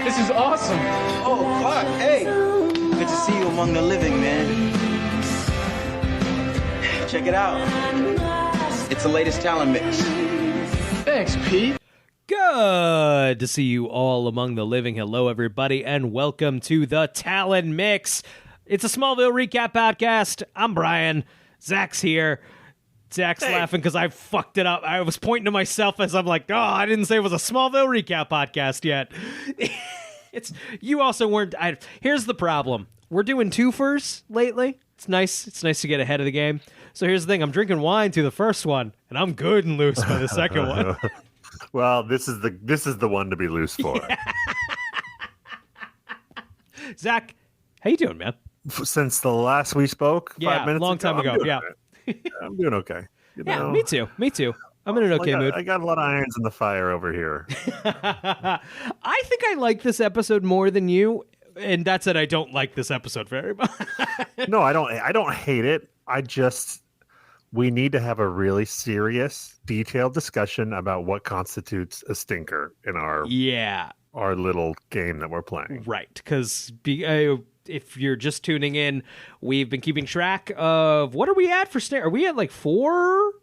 This is awesome. Oh, Clark, hey. Good to see you among the living, man. Check it out. It's the latest talent mix. Thanks, Pete. Good to see you all among the living. Hello, everybody, and welcome to the Talon Mix. It's a Smallville recap podcast. I'm Brian. Zach's here. Zach's laughing because I fucked it up. I was pointing to myself as I'm like, I didn't say it was a Smallville recap podcast yet. You also weren't. Here's the problem. We're doing twofers lately. It's nice. It's nice to get ahead of the game. So here's the thing. I'm drinking wine through the first one, and I'm good and loose by the second one. Well, this is the one to be loose for. Yeah. Zach, how you doing, man? Since the last we spoke, 5 minutes long time ago. Yeah, I'm doing okay. You know, me too. I'm in an okay mood. I got a lot of irons in the fire over here. I think I like this episode more than you, and that's it. I don't like this episode very much. No, I don't hate it. We need to have a really serious, detailed discussion about what constitutes a stinker in our little game that we're playing. Right, because if you're just tuning in, we've been keeping track of what are we at for stink? Are we at like four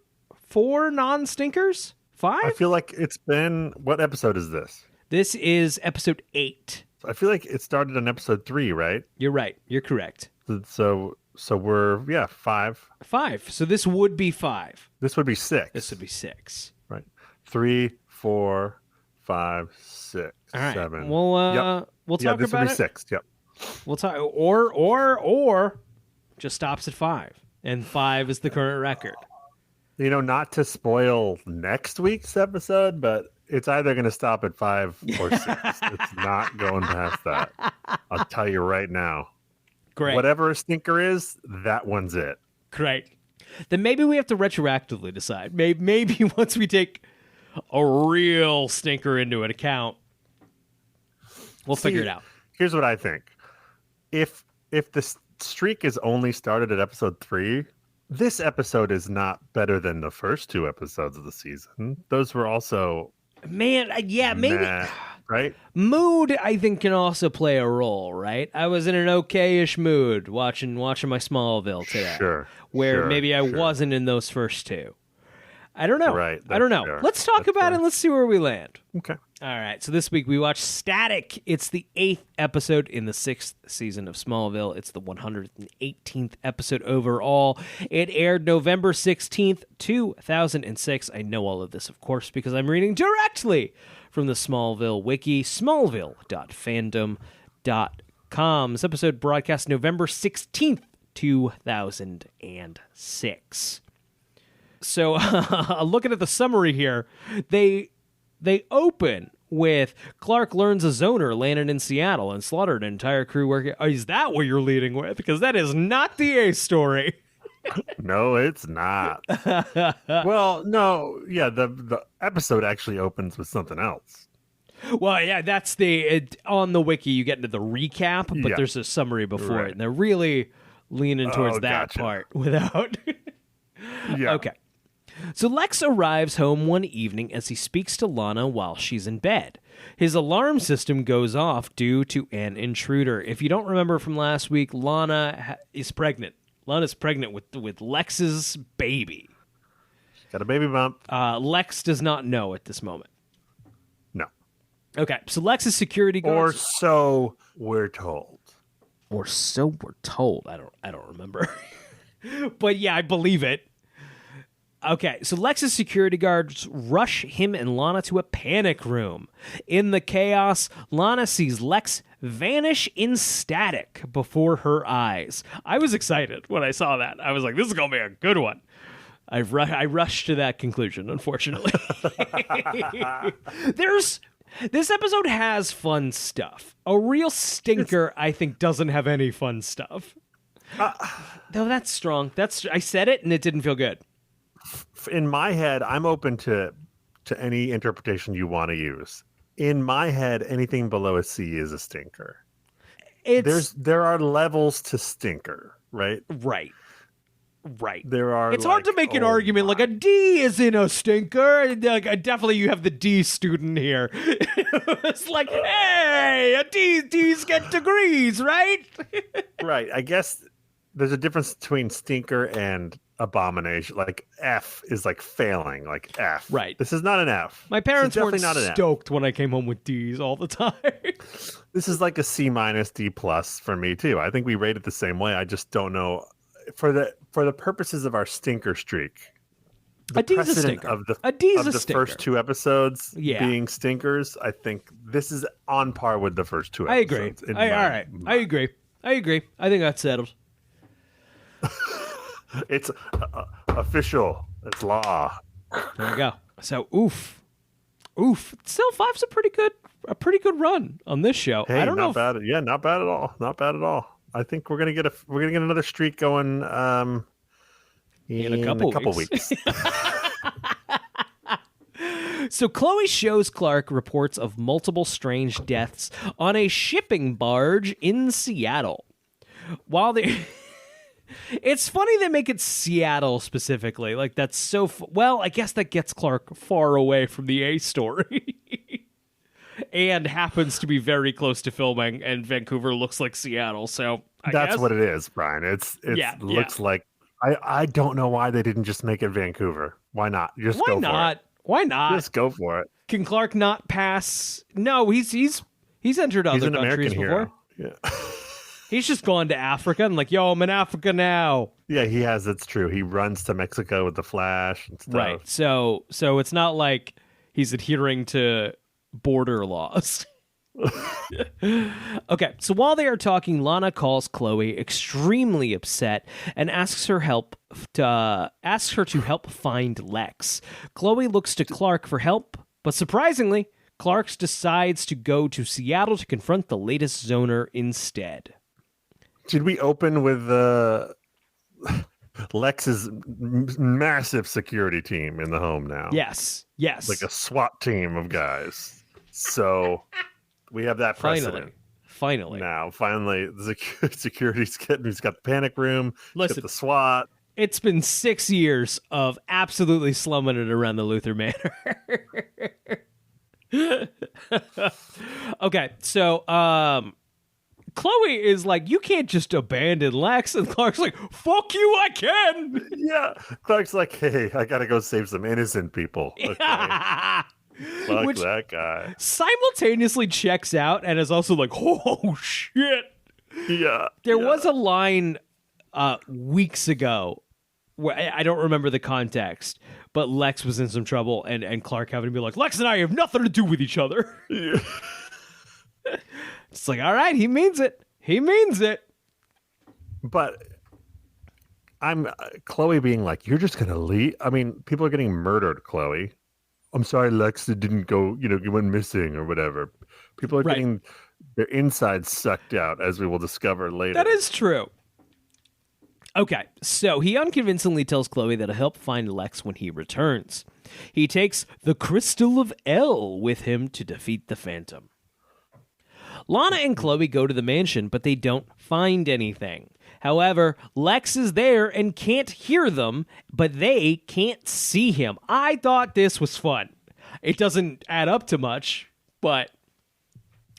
non-stinkers? 5? I feel like it's been. What episode is this? This is episode 8. I feel like it started on episode 3, right? You're right. You're correct. So we're 5. 5. So this would be 5. This would be 6. This would be 6. Right. 3, 4, 5, 6, all right. 7. We'll talk this about would be it. 6. Yep. We'll talk or just stops at 5, and 5 is the current record. You know, not to spoil next week's episode, but it's either going to stop at 5 or 6. It's not going past that. I'll tell you right now. Great. Whatever a stinker is, that one's it. Great. Then maybe we have to retroactively decide. Maybe once we take a real stinker into an account, we'll figure it out. Here's what I think. If the streak is only started at episode 3, this episode is not better than the first 2 episodes of the season. Those were also maybe right? Mood, I think, can also play a role, right? I was in an okay-ish mood watching my Smallville today. Sure. Where maybe I wasn't in those first 2. I don't know. Right. I don't know. Fair. Let's talk about it and let's see where we land. Okay. All right. So this week we watched Static. It's the 8th episode in the 6th season of Smallville. It's the 118th episode overall. It aired November 16th, 2006. I know all of this, of course, because I'm reading directly from the Smallville wiki, smallville.fandom.com. This episode broadcast November 16th, 2006. So, looking at the summary here, they open with Clark learns a zoner landed in Seattle and slaughtered an entire crew working. Oh, is that what you're leading with? Because that is not the A story. No, it's not. Well, no, yeah, the episode actually opens with something else. Well, yeah, that's on the wiki you get into the recap, but there's a summary before it, and they're really leaning towards that part without. Yeah. Okay. So Lex arrives home one evening as he speaks to Lana while she's in bed. His alarm system goes off due to an intruder. If you don't remember from last week, Lana is pregnant. Lana's pregnant with Lex's baby. Got a baby bump. Lex does not know at this moment. No. Okay, so Lex's security guards... Or so we're told. Or so we're told. I don't remember. But yeah, I believe it. Okay, so Lex's security guards rush him and Lana to a panic room. In the chaos, Lana sees Lex vanish in static before her eyes. I was excited when I saw that. I was like, this is going to be a good one. I rushed to that conclusion, unfortunately. This episode has fun stuff. A real stinker, I think, doesn't have any fun stuff. No, that's strong. I said it, and it didn't feel good. In my head, I'm open to any interpretation you want to use. In my head, anything below a C is a stinker. There are levels to stinker, right? Right. Right. There are. It's hard to make an argument like a D isn't a stinker. Definitely, you have the D student here. It's like, hey, D's get degrees, right? Right. I guess there's a difference between stinker and abomination. Like F is like failing, like F. Right. This is not an F. My parents weren't not an stoked when I came home with D's all the time. This is like a C minus D plus for me too. I think we rate it the same way. I just don't know for the purposes of our stinker streak. The a D's a precedent stinker. of the A D's of a the stinker. first 2 episodes being stinkers. I think this is on par with the first 2 episodes. I agree. All right. I agree. I think that's settled. It's official. It's law. There we go. So, oof. Still, 5's a pretty good run on this show. Hey, I don't know. Bad. Yeah, not bad at all. Not bad at all. I think we're gonna get another streak going in a couple weeks. So Chloe shows Clark reports of multiple strange deaths on a shipping barge in Seattle. While they It's funny they make it Seattle specifically. Like, that's so... Well, I guess that gets Clark far away from the A story. And happens to be very close to filming, and Vancouver looks like Seattle, so... That's what it is, Brian. It looks like... I don't know why they didn't just make it Vancouver. Why not? Just go for it. Why not? Just go for it. Can Clark not pass? No, he's entered other countries before. Yeah. He's just gone to Africa and like, yo, I'm in Africa now. Yeah, he has. It's true. He runs to Mexico with the Flash and stuff. Right. So it's not like he's adhering to border laws. Okay, so while they are talking, Lana calls Chloe extremely upset and asks her to help find Lex. Chloe looks to Clark for help, but surprisingly, Clark decides to go to Seattle to confront the latest zoner instead. Did we open with Lex's massive security team in the home now? Yes. Like a SWAT team of guys. So we have that precedent. Finally. Now, the security's he's got the panic room. Listen, he's got the SWAT. It's been 6 years of absolutely slumming it around the Luther Manor. Okay, so Chloe is like, you can't just abandon Lex, and Clark's like, fuck you, I can. Yeah, Clark's like, hey, I gotta go save some innocent people. Okay. Fuck that guy. Simultaneously checks out and is also like, oh shit. Yeah. There was a line weeks ago where I don't remember the context, but Lex was in some trouble and Clark having to be like, Lex and I have nothing to do with each other. Yeah. It's like, all right, he means it. He means it. But I'm Chloe being like, you're just gonna leave. I mean, people are getting murdered, Chloe. I'm sorry, Lex didn't go, he went missing or whatever. People are getting their insides sucked out, as we will discover later. That is true. Okay, so he unconvincingly tells Chloe that he'll help find Lex when he returns. He takes the Crystal of L with him to defeat the Phantom. Lana and Chloe go to the mansion, but they don't find anything. However, Lex is there and can't hear them, but they can't see him. I thought this was fun. It doesn't add up to much, but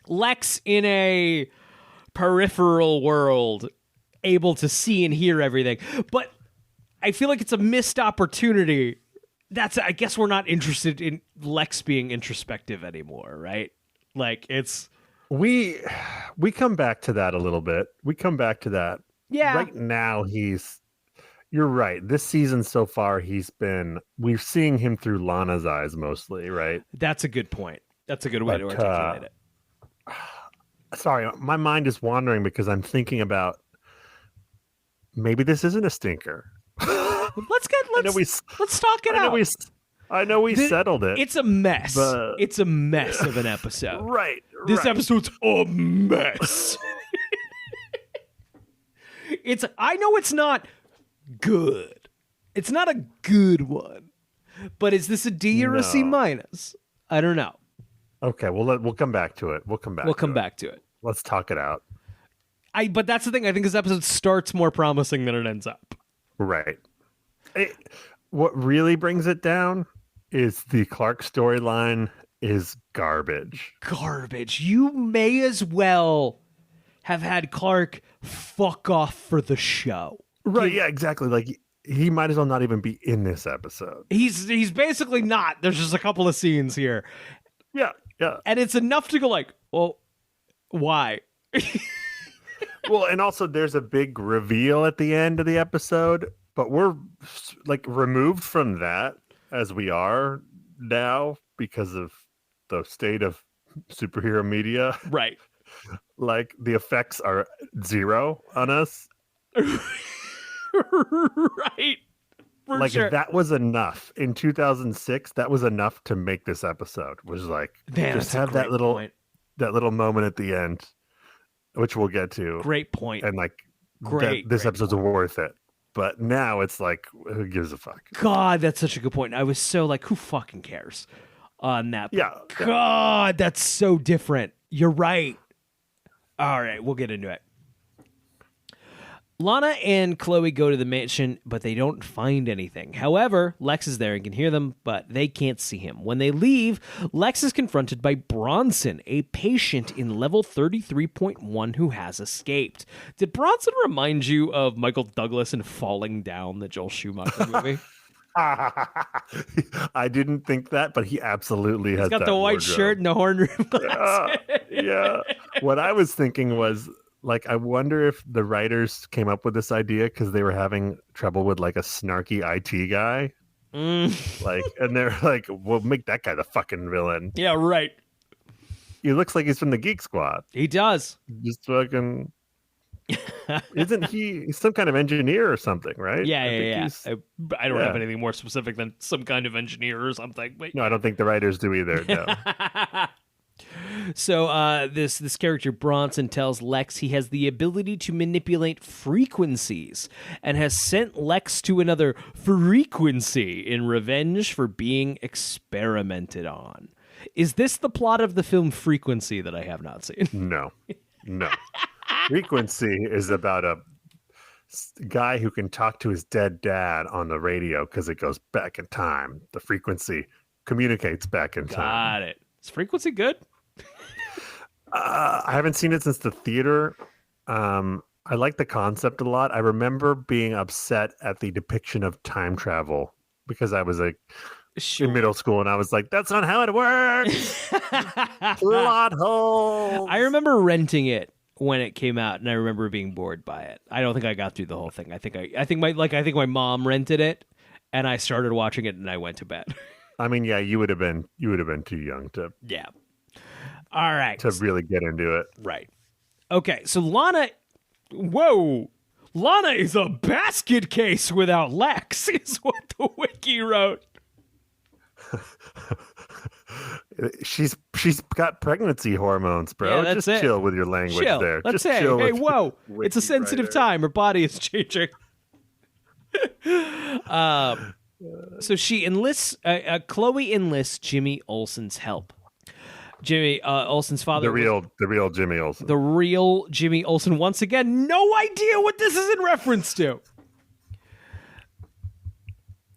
Lex in a peripheral world, able to see and hear everything. But I feel like it's a missed opportunity. I guess we're not interested in Lex being introspective anymore, right? Like, it's... We come back to that a little bit. We come back to that. Yeah. Right now, you're right. This season so far, we're seeing him through Lana's eyes mostly, right? That's a good point. That's a good way to articulate it. Sorry, my mind is wandering because I'm thinking about maybe this isn't a stinker. Let's talk it out. I know we settled it. It's a mess. It's a mess of an episode. Right. This episode's a mess. I know it's not good. It's not a good one. But is this a D or a C minus? I don't know. Okay, we'll come back to it. We'll come back to it. Let's talk it out. But that's the thing. I think this episode starts more promising than it ends up. Right. What really brings it down is the Clark storyline is garbage. Garbage. You may as well have had Clark fuck off for the show. Right, yeah, exactly. Like he might as well not even be in this episode. He's basically not. There's just a couple of scenes here. Yeah, yeah. And it's enough to go like, well, why? Well, and also there's a big reveal at the end of the episode, but we're like removed from that as we are now because of the state of superhero media. Right. Like the effects are 0 on us. Right. For like sure. if that was enough in 2006, that was enough to make this episode. Was like, Man, just have that little moment at the end, which we'll get to. Great point. And like, this episode's worth it. But now it's like, who gives a fuck? God, that's such a good point. I was so like, who fucking cares on that? Yeah. God, that's so different. You're right. All right, we'll get into it. Lana and Chloe go to the mansion, but they don't find anything. However, Lex is there and can hear them, but they can't see him. When they leave, Lex is confronted by Bronson, a patient in level 33.1 who has escaped. Did Bronson remind you of Michael Douglas in Falling Down, the Joel Schumacher movie? I didn't think that, but he absolutely has. He's got the white wardrobe. Shirt and the horn rim glasses. Yeah. What I was thinking was, like, I wonder if the writers came up with this idea because they were having trouble with like a snarky IT guy. Like, and they're like, "We'll make that guy the fucking villain." Yeah, right. He looks like he's from the Geek Squad. He does. Just fucking. Isn't he some kind of engineer or something? Right? Yeah. I don't have anything more specific than some kind of engineer or something. But... No, I don't think the writers do either. No. So this character Bronson tells Lex he has the ability to manipulate frequencies and has sent Lex to another frequency in revenge for being experimented on. Is this the plot of the film Frequency that I have not seen? No. Frequency is about a guy who can talk to his dead dad on the radio because it goes back in time. The frequency communicates back in time. Got it. Is Frequency good? I haven't seen it since the theater. I like the concept a lot. I remember being upset at the depiction of time travel because I was like in middle school and I was like, that's not how it works. Plot hole. I remember renting it when it came out, and I remember being bored by it. I don't think I got through the whole thing. I think my mom rented it, and I started watching it, and I went to bed. I mean, yeah, you would have been too young to. Yeah. All right. To really get into it. Right. Okay, so Lana... Whoa! Lana is a basket case without Lex, is what the wiki wrote. She's got pregnancy hormones, bro. Yeah, that's Just it. chill with your language there. Let's Just say, chill hey, with whoa, wiki it's a sensitive writer. time. Her body is changing. So she enlists, Chloe enlists Jimmy Olsen's help. Jimmy Olsen's father. The real Jimmy Olsen. The real Jimmy Olsen. Once again, no idea what this is in reference to.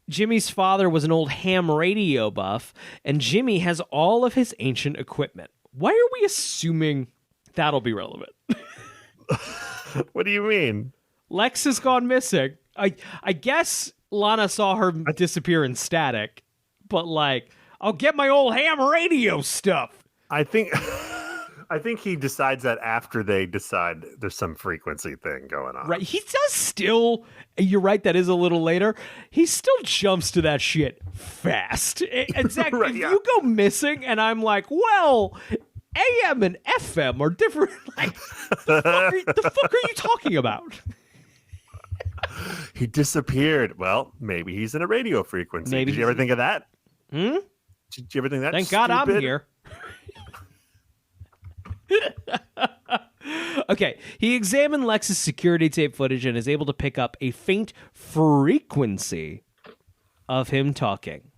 Jimmy's father was an old ham radio buff, and Jimmy has all of his ancient equipment. Why are we assuming that'll be relevant? What do you mean? Lex has gone missing. I guess Lana saw her disappear in static, but like, I'll get my old ham radio stuff. I think he decides that after they decide there's some frequency thing going on. Right. He does still, you're right, that is a little later. He still jumps to that shit fast. And Zach, Right, if yeah. you go missing and I'm like, well, AM and FM are different. Like, the fuck are you talking about? He disappeared. Well, maybe he's in a radio frequency. Maybe Did you ever think of that? Hmm? Did you ever think that? Thank God I'm here. Okay, he examined Lex's security tape footage and is able to pick up a faint frequency of him talking.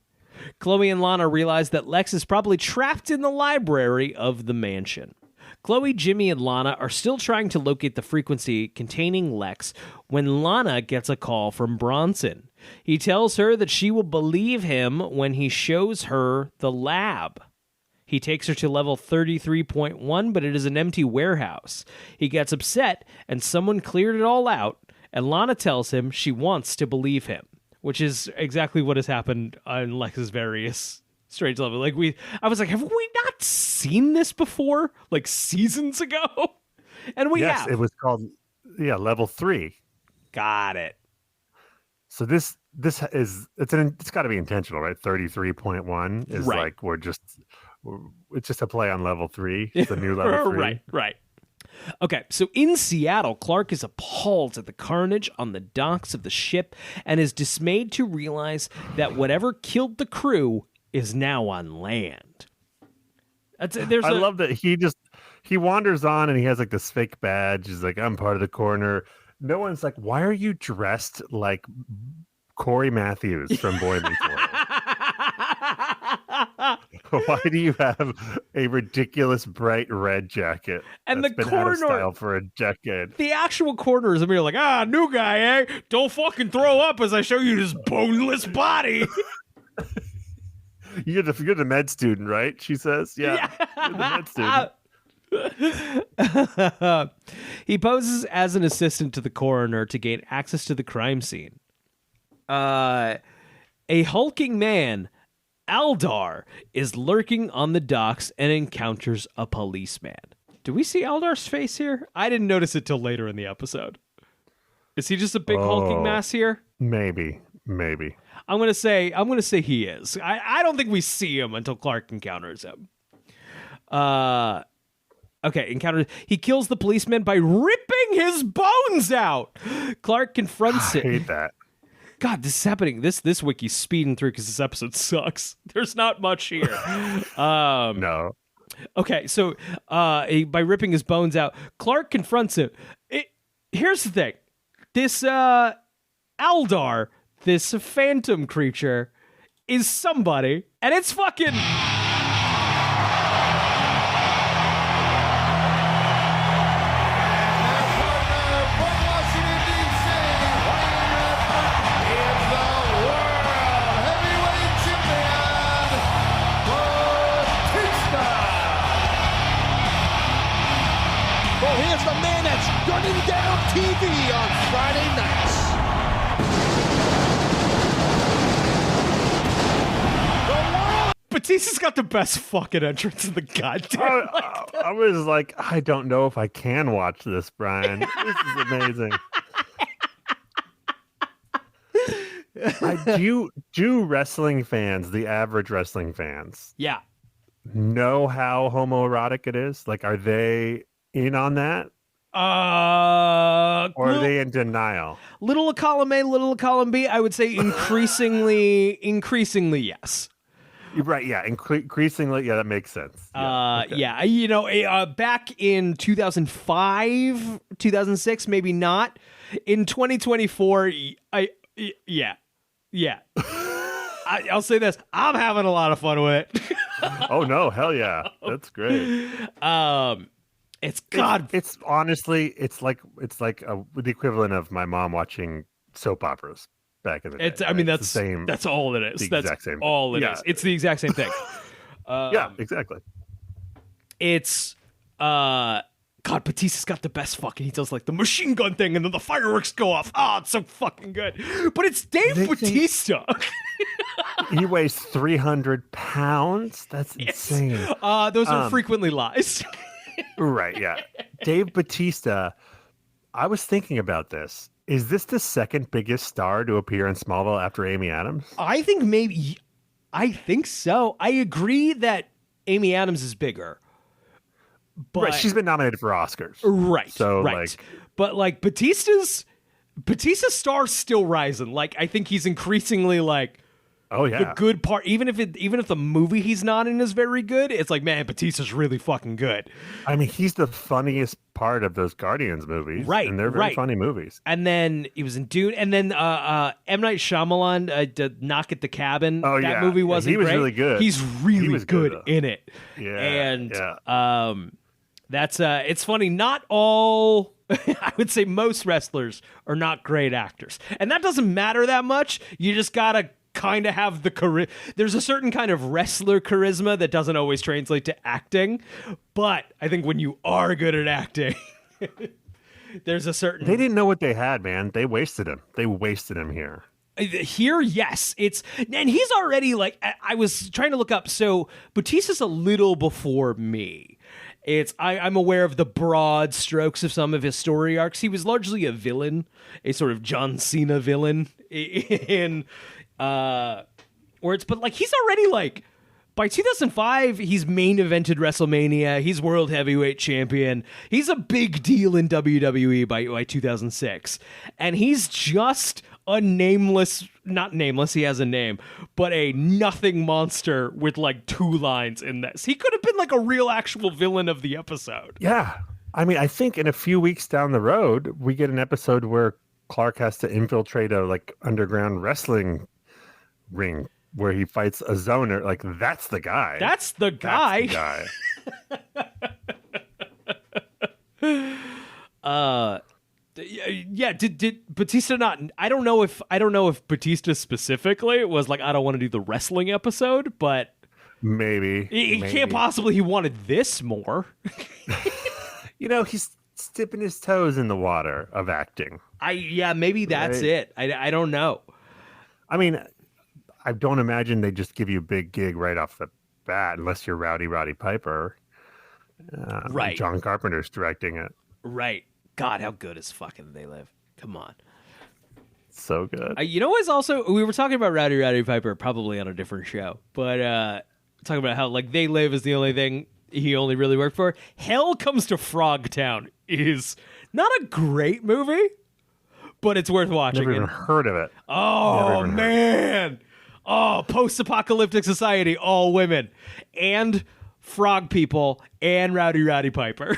Chloe and Lana realize that Lex is probably trapped in the library of the mansion. Chloe, Jimmy, and Lana are still trying to locate the frequency containing Lex when Lana gets a call from Bronson. He tells her that she will believe him when he shows her the lab. He takes her to level 33.1, but it is an empty warehouse. He gets upset, and someone cleared it all out, and Lana tells him she wants to believe him, which is exactly what has happened on Lex's various strange level. Like I was like, have we not seen this before? Like seasons ago? And we have. Yes, it was called, level 3. Got it. So this is, it's got to be intentional, right? 33.1 is right. Like it's just a play on level 3. It's a new level 3. Right. Okay, so in Seattle, Clark is appalled at the carnage on the docks of the ship and is dismayed to realize that whatever killed the crew is now on land. I love that he wanders on and he has like this fake badge. He's like, I'm part of the coroner. No one's like, why are you dressed like Corey Matthews from Boy Meets World? Why do you have a ridiculous bright red jacket? And that's the been coroner, out of style for a decade. The actual coroner is like, new guy, eh? Don't fucking throw up as I show you this boneless body. You're the med student, right? She says, yeah. You're the med student. He poses as an assistant to the coroner to gain access to the crime scene. A hulking man, Aldar, is lurking on the docks and encounters a policeman. Do we see Aldar's face here? I didn't notice it till later in the episode. Is he just a big hulking mass here? Maybe. I'm gonna say he is. I don't think we see him until Clark encounters him. He kills the policeman by ripping his bones out. Clark confronts it. I hate that. God, this is happening. This wiki's speeding through because this episode sucks. There's not much here. No. Okay, so by ripping his bones out, Clark confronts him. Here's the thing. This Aldar, this phantom creature, is somebody, and it's fucking... Here's the man that's gunning down TV on Friday nights. Batista's got the best fucking entrance in the goddamn. I was like, I don't know if I can watch this, Brian. This is amazing. Do wrestling fans, the average wrestling fans, know how homoerotic it is? Like, are they in on that? Or are they in denial? Little column A, little column B. I would say increasingly, yes. Right, yeah, increasingly, yeah, that makes sense. Yeah, back in 2005, 2006, maybe not. In 2024, I'll say this: I'm having a lot of fun with it. Oh no, hell yeah, that's great. It's honestly, it's like the equivalent of my mom watching soap operas back in the day. That's the same. That's all it is. That's exact same all it is. It's the exact same thing. Yeah, exactly. It's God, Batista's got the best fucking. He does like the machine gun thing, and then the fireworks go off. Oh, it's so fucking good. But it's Dave Bautista. He weighs 300 pounds. That's insane. Those are frequently lies. Right, yeah. Dave Bautista, I was thinking about this. Is this the second biggest star to appear in Smallville after Amy Adams? I think so. I agree that Amy Adams is bigger. But, right, she's been nominated for Oscars. Right. So but Batista's star's still rising. Like, I think he's increasingly like, oh yeah, the good part. Even if the movie he's not in is very good, it's like, man, Batista's really fucking good. I mean, he's the funniest part of those Guardians movies, right? And they're very funny movies. And then he was in Dune, and then M. Night Shyamalan did Knock at the Cabin. Oh, that movie wasn't he was great. Really good. He's really good though. in it. Yeah, and That's it's funny. Not all, I would say most wrestlers are not great actors. And that doesn't matter that much. You just got to kind of have the there's a certain kind of wrestler charisma that doesn't always translate to acting. But I think when you are good at acting, there's a certain... They didn't know what they had, man. They wasted him. They wasted him here. Here, yes. And he's already like, I was trying to look up. So Batista's a little before me. I'm aware of the broad strokes of some of his story arcs. He was largely a villain, a sort of John Cena villain but like he's already like, by 2005, he's main evented WrestleMania. He's world heavyweight champion. He's a big deal in WWE by 2006. And he's just a not nameless, he has a name, but a nothing monster with like 2 lines in this. He could have been like a real actual villain of the episode. Yeah. I mean, I think in a few weeks down the road, we get an episode where Clark has to infiltrate a like underground wrestling ring where he fights a zoner. Like, that's the guy. That's the guy. Yeah, did Batista not... I don't know if Batista specifically was like, I don't want to do the wrestling episode, but maybe it can't possibly he wanted this more. He's dipping his toes in the water of acting. Maybe that's it. I don't know. I mean, I don't imagine they just give you a big gig right off the bat unless you're Rowdy Piper. Right. John Carpenter's directing it. Right. God, how good is fucking They Live? Come on. So good. What's also... We were talking about Rowdy Piper probably on a different show, but talking about how like They Live is the only thing he only really worked for. Hell Comes to Frogtown is not a great movie, but it's worth watching. Never even heard of it. Oh, man. Oh, post-apocalyptic society, all women, and frog people, and Rowdy Piper.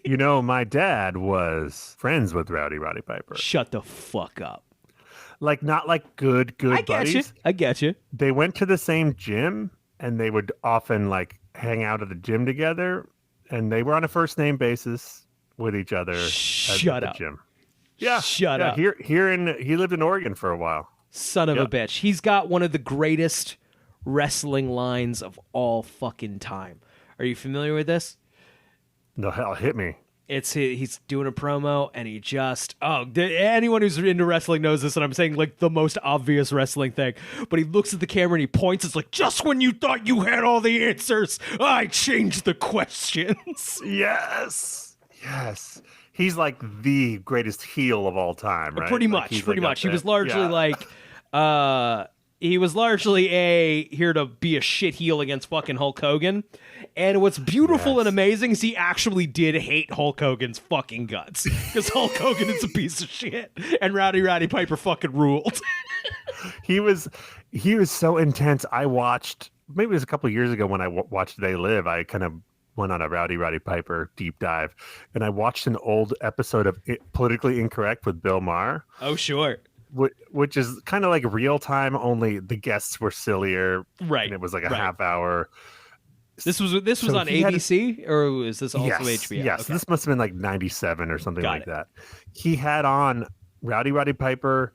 My dad was friends with Rowdy Piper. Shut the fuck up. Like, not like good buddies. I get you. They went to the same gym, and they would often like hang out at the gym together, and they were on a first name basis with each other at the gym. Yeah, shut up. He lived in Oregon for a while. Son of a bitch. He's got one of the greatest wrestling lines of all fucking time. Are you familiar with this? No, hell, hit me. He's doing a promo and he just... anyone who's into wrestling knows this, and I'm saying like the most obvious wrestling thing. But he looks at the camera and he points. It's like, just when you thought you had all the answers, I changed the questions. Yes. He's like the greatest heel of all time, right? Pretty much. He was largely he was largely here to be a shit heel against fucking Hulk Hogan. And what's beautiful and amazing is he actually did hate Hulk Hogan's fucking guts. Because Hulk Hogan is a piece of shit. And Rowdy Piper fucking ruled. He was so intense. I watched, maybe it was a couple of years ago when I watched They Live, I kind of went on a Rowdy Piper deep dive, and I watched an old episode of Politically Incorrect with Bill Maher. Oh, sure. Which is kind of like real time, only the guests were sillier. Right. And it was like a half hour. This was on ABC, or was this also HBO? Yes, okay. This must have been like 97 or something Got it. that. He had on Rowdy Piper,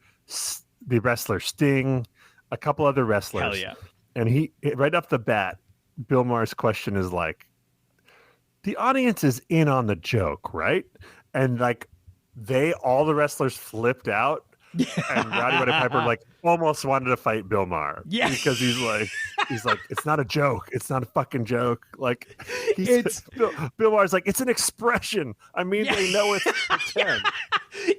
the wrestler Sting, a couple other wrestlers. Hell yeah. And right off the bat, Bill Maher's question is like, the audience is in on the joke, right? And like all the wrestlers flipped out. And Rowdy Piper like almost wanted to fight Bill Maher. Yeah. Because he's like, it's not a joke. It's not a fucking joke. Like Bill Maher's like, it's an expression. I mean, they know it's pretend.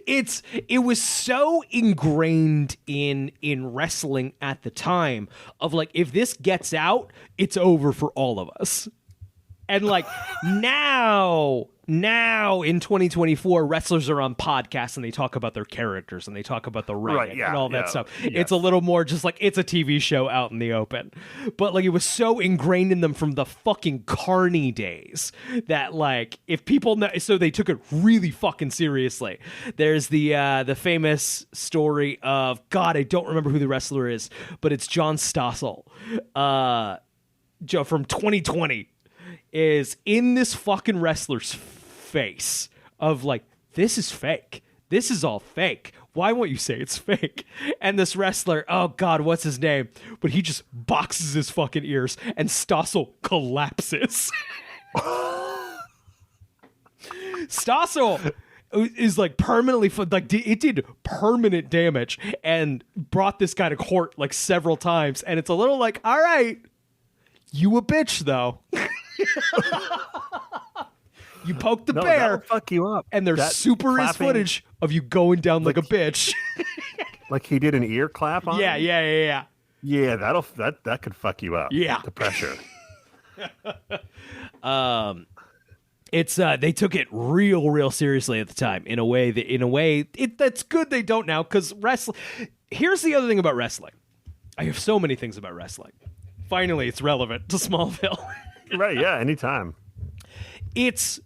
It was so ingrained in wrestling at the time of like, if this gets out, it's over for all of us. And like now in 2024, wrestlers are on podcasts and they talk about their characters and they talk about the ring and all that stuff. Yes. It's a little more just like it's a TV show out in the open. But like it was so ingrained in them from the fucking Carney days that like if people know, so they took it really fucking seriously. There's the famous story of, God, I don't remember who the wrestler is, but it's John Stossel, Joe from 2020. is in this fucking wrestler's face of like, this is fake. This is all fake. Why won't you say it's fake? And this wrestler, oh God, what's his name? But he just boxes his fucking ears and Stossel collapses. Stossel is like permanently, like it did permanent damage and brought this guy to court like several times. And it's a little like, all right, you a bitch though. You poked the bear. That'll fuck you up. And there's that super is footage of you going down like a bitch. Like he did an ear clap on him? Yeah. Yeah, that could fuck you up. Yeah. The pressure. It's they took it real seriously at the time in a way that's good they don't now, because wrestling. Here's the other thing about wrestling. I have so many things about wrestling. Finally, it's relevant to Smallville. Right, yeah, anytime. It's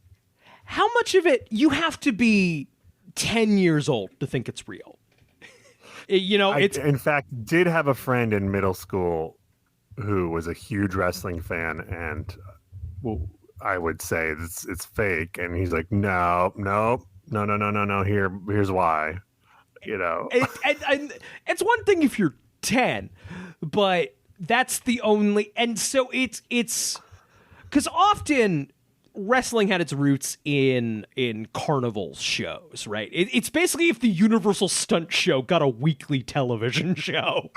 how much of it you have to be 10 years old to think it's real. It's in fact did have a friend in middle school who was a huge wrestling fan, and I would say it's fake, and he's like, no. Here's why. And it's one thing if you're 10, but that's the only. And so it's because often wrestling had its roots in carnival shows, right? It's basically if the Universal Stunt Show got a weekly television show.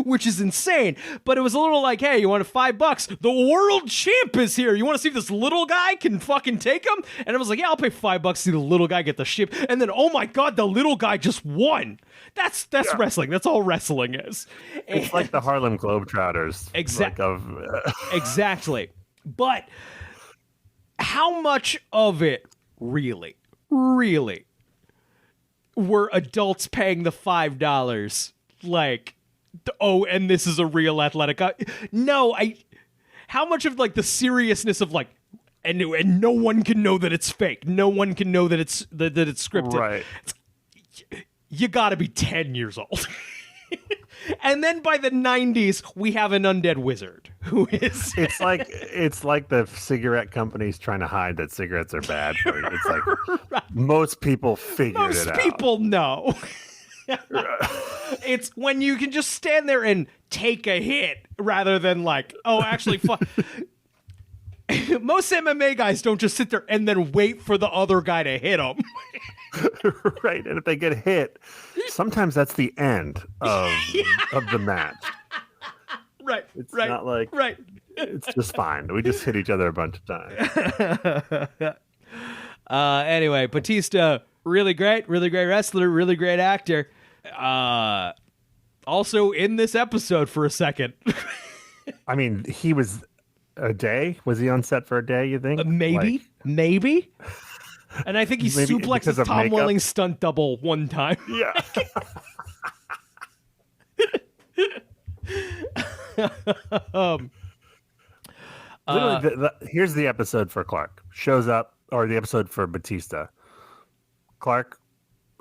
Which is insane, but it was a little like, hey, you want $5? The world champ is here. You want to see if this little guy can fucking take him? And I was like, yeah, I'll pay $5 to see the little guy get the ship. And then, oh my God, the little guy just won. That's wrestling. That's all wrestling is. It's like the Harlem Globetrotters. Exactly. But how much of it really were adults paying the $5? Like, oh, and this is a real athletic guy. No, how much of like the seriousness of like, and no one can know that it's fake. No one can know that it's scripted. Right. You got to be 10 years old. And then by the 90s, we have an undead wizard who is. It's like the cigarette companies trying to hide that cigarettes are bad for you. It's like right. Most people figured it out. Most people know. It's when you can just stand there and take a hit rather than like, oh, actually, most MMA guys don't just sit there and then wait for the other guy to hit them. Right, and if they get hit, sometimes that's the end of the match. Right, it's not like it's just fine. We just hit each other a bunch of times. Anyway, Batista, really great wrestler, really great actor. Also in this episode for a second. I mean, he was a day. Was he on set for a day? You think? Maybe. And I think he suplexes Tom Welling's stunt double one time. Yeah. Literally, here's the episode for Clark. Shows up, or the episode for Batista. Clark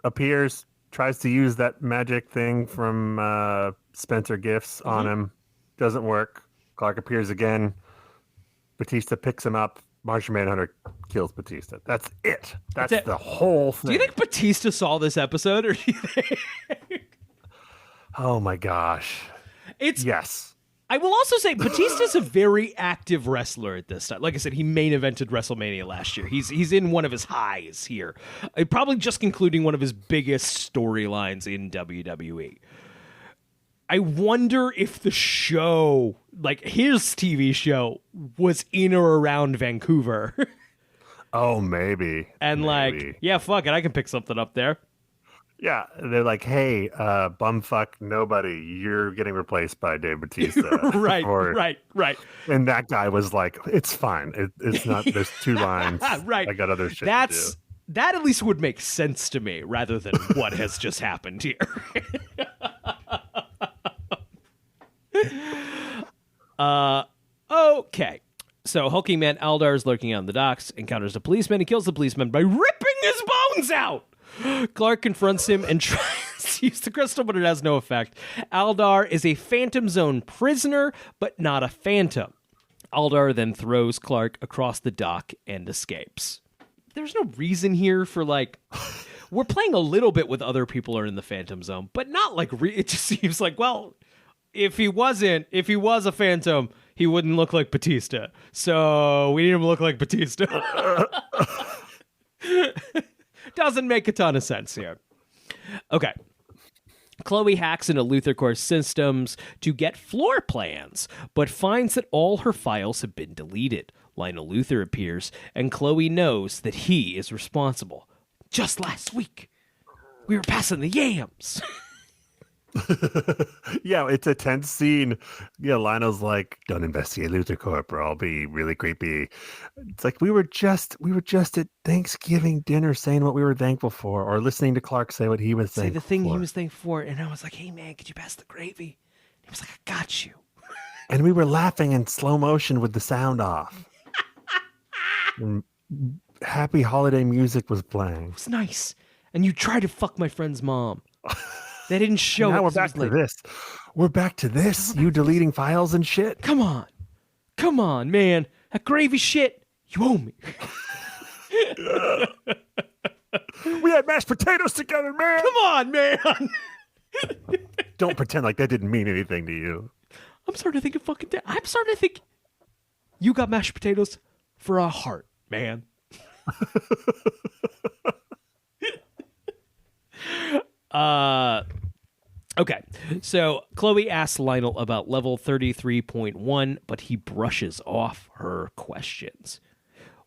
appears, tries to use that magic thing from Spencer Gifts on him. Doesn't work. Clark appears again. Batista picks him up. Martian Manhunter kills Batista. That's it. That's the whole thing. Do you think Batista saw this episode, or do you think? Oh my gosh. Yes. I will also say Batista's a very active wrestler at this time. Like I said, he main evented WrestleMania last year. He's in one of his highs here. Probably just concluding one of his biggest storylines in WWE. I wonder if the show, like his TV show, was in or around Vancouver. Oh, maybe. And like, yeah, fuck it, I can pick something up there. Yeah, they're like, hey, bumfuck nobody, you're getting replaced by Dave Bautista. Right. And that guy was like, it's fine. It's not, there's 2 lines. Right. I got other shit to do. That at least would make sense to me rather than what has just happened here. Okay. So hulking man Aldar is lurking on the docks, encounters a policeman. He kills the policeman by ripping his bones out. Clark confronts him and tries to use the crystal, but it has no effect. Aldar is a Phantom Zone prisoner, but not a phantom. Aldar then throws Clark across the dock and escapes. There's no reason here for, like... We're playing a little bit with other people are in the Phantom Zone, but not like... it just seems like, well, if he was a Phantom, he wouldn't look like Batista. So we need him to look like Batista. Doesn't make a ton of sense here. Okay. Chloe hacks into LuthorCore's systems to get floor plans, but finds that all her files have been deleted. Lionel Luthor appears, and Chloe knows that he is responsible. Just last week, we were passing the yams. Yeah, it's a tense scene. Yeah, Lionel's like, "Don't investigate LuthorCorp, or I'll be really creepy." It's like we were just at Thanksgiving dinner saying what we were thankful for, or listening to Clark say what he was thankful the thing for. he was thankful for, and I was like, "Hey man, could you pass the gravy?" He was like, "I got you." And we were laughing in slow motion with the sound off. And happy holiday music was playing. It was nice. And you tried to fuck my friend's mom. They didn't show now it. We're back to this. We're back to this. You deleting files and shit. Come on, man. That gravy shit, you owe me. We had mashed potatoes together, man. Come on, man. Don't pretend like that didn't mean anything to you. I'm starting to think you got mashed potatoes for a heart, man. Okay, so Chloe asks Lionel about level 33.1, but he brushes off her questions.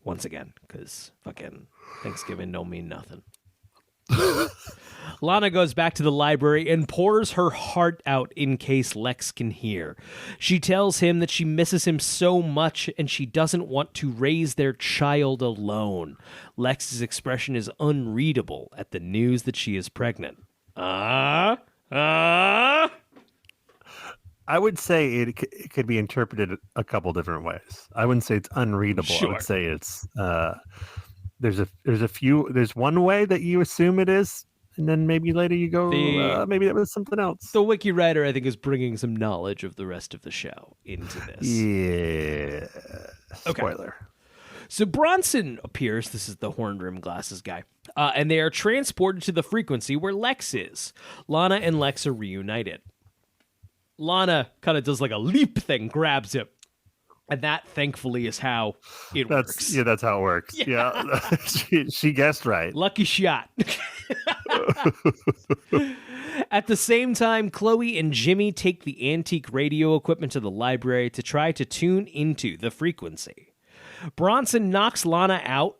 Once again, because fucking Thanksgiving don't mean nothing. Lana goes back to the library and pours her heart out in case Lex can hear. She tells him that she misses him so much and she doesn't want to raise their child alone. Lex's expression is unreadable at the news that she is pregnant. I would say it could be interpreted a couple different ways. I wouldn't say it's unreadable. Sure. I would say it's there's one way that you assume it is, and then maybe later you go maybe that was something else. The wiki writer, I think, is bringing some knowledge of the rest of the show into this. Yeah. Okay. Spoiler. So Bronson appears, this is the horned rim glasses guy, and they are transported to the frequency where Lex is. Lana and Lex are reunited. Lana kind of does like a leap thing, grabs him. And that, thankfully, is how it works. Yeah, that's how it works. Yeah. she guessed right. Lucky shot. At the same time, Chloe and Jimmy take the antique radio equipment to the library to try to tune into the frequency. Bronson knocks Lana out.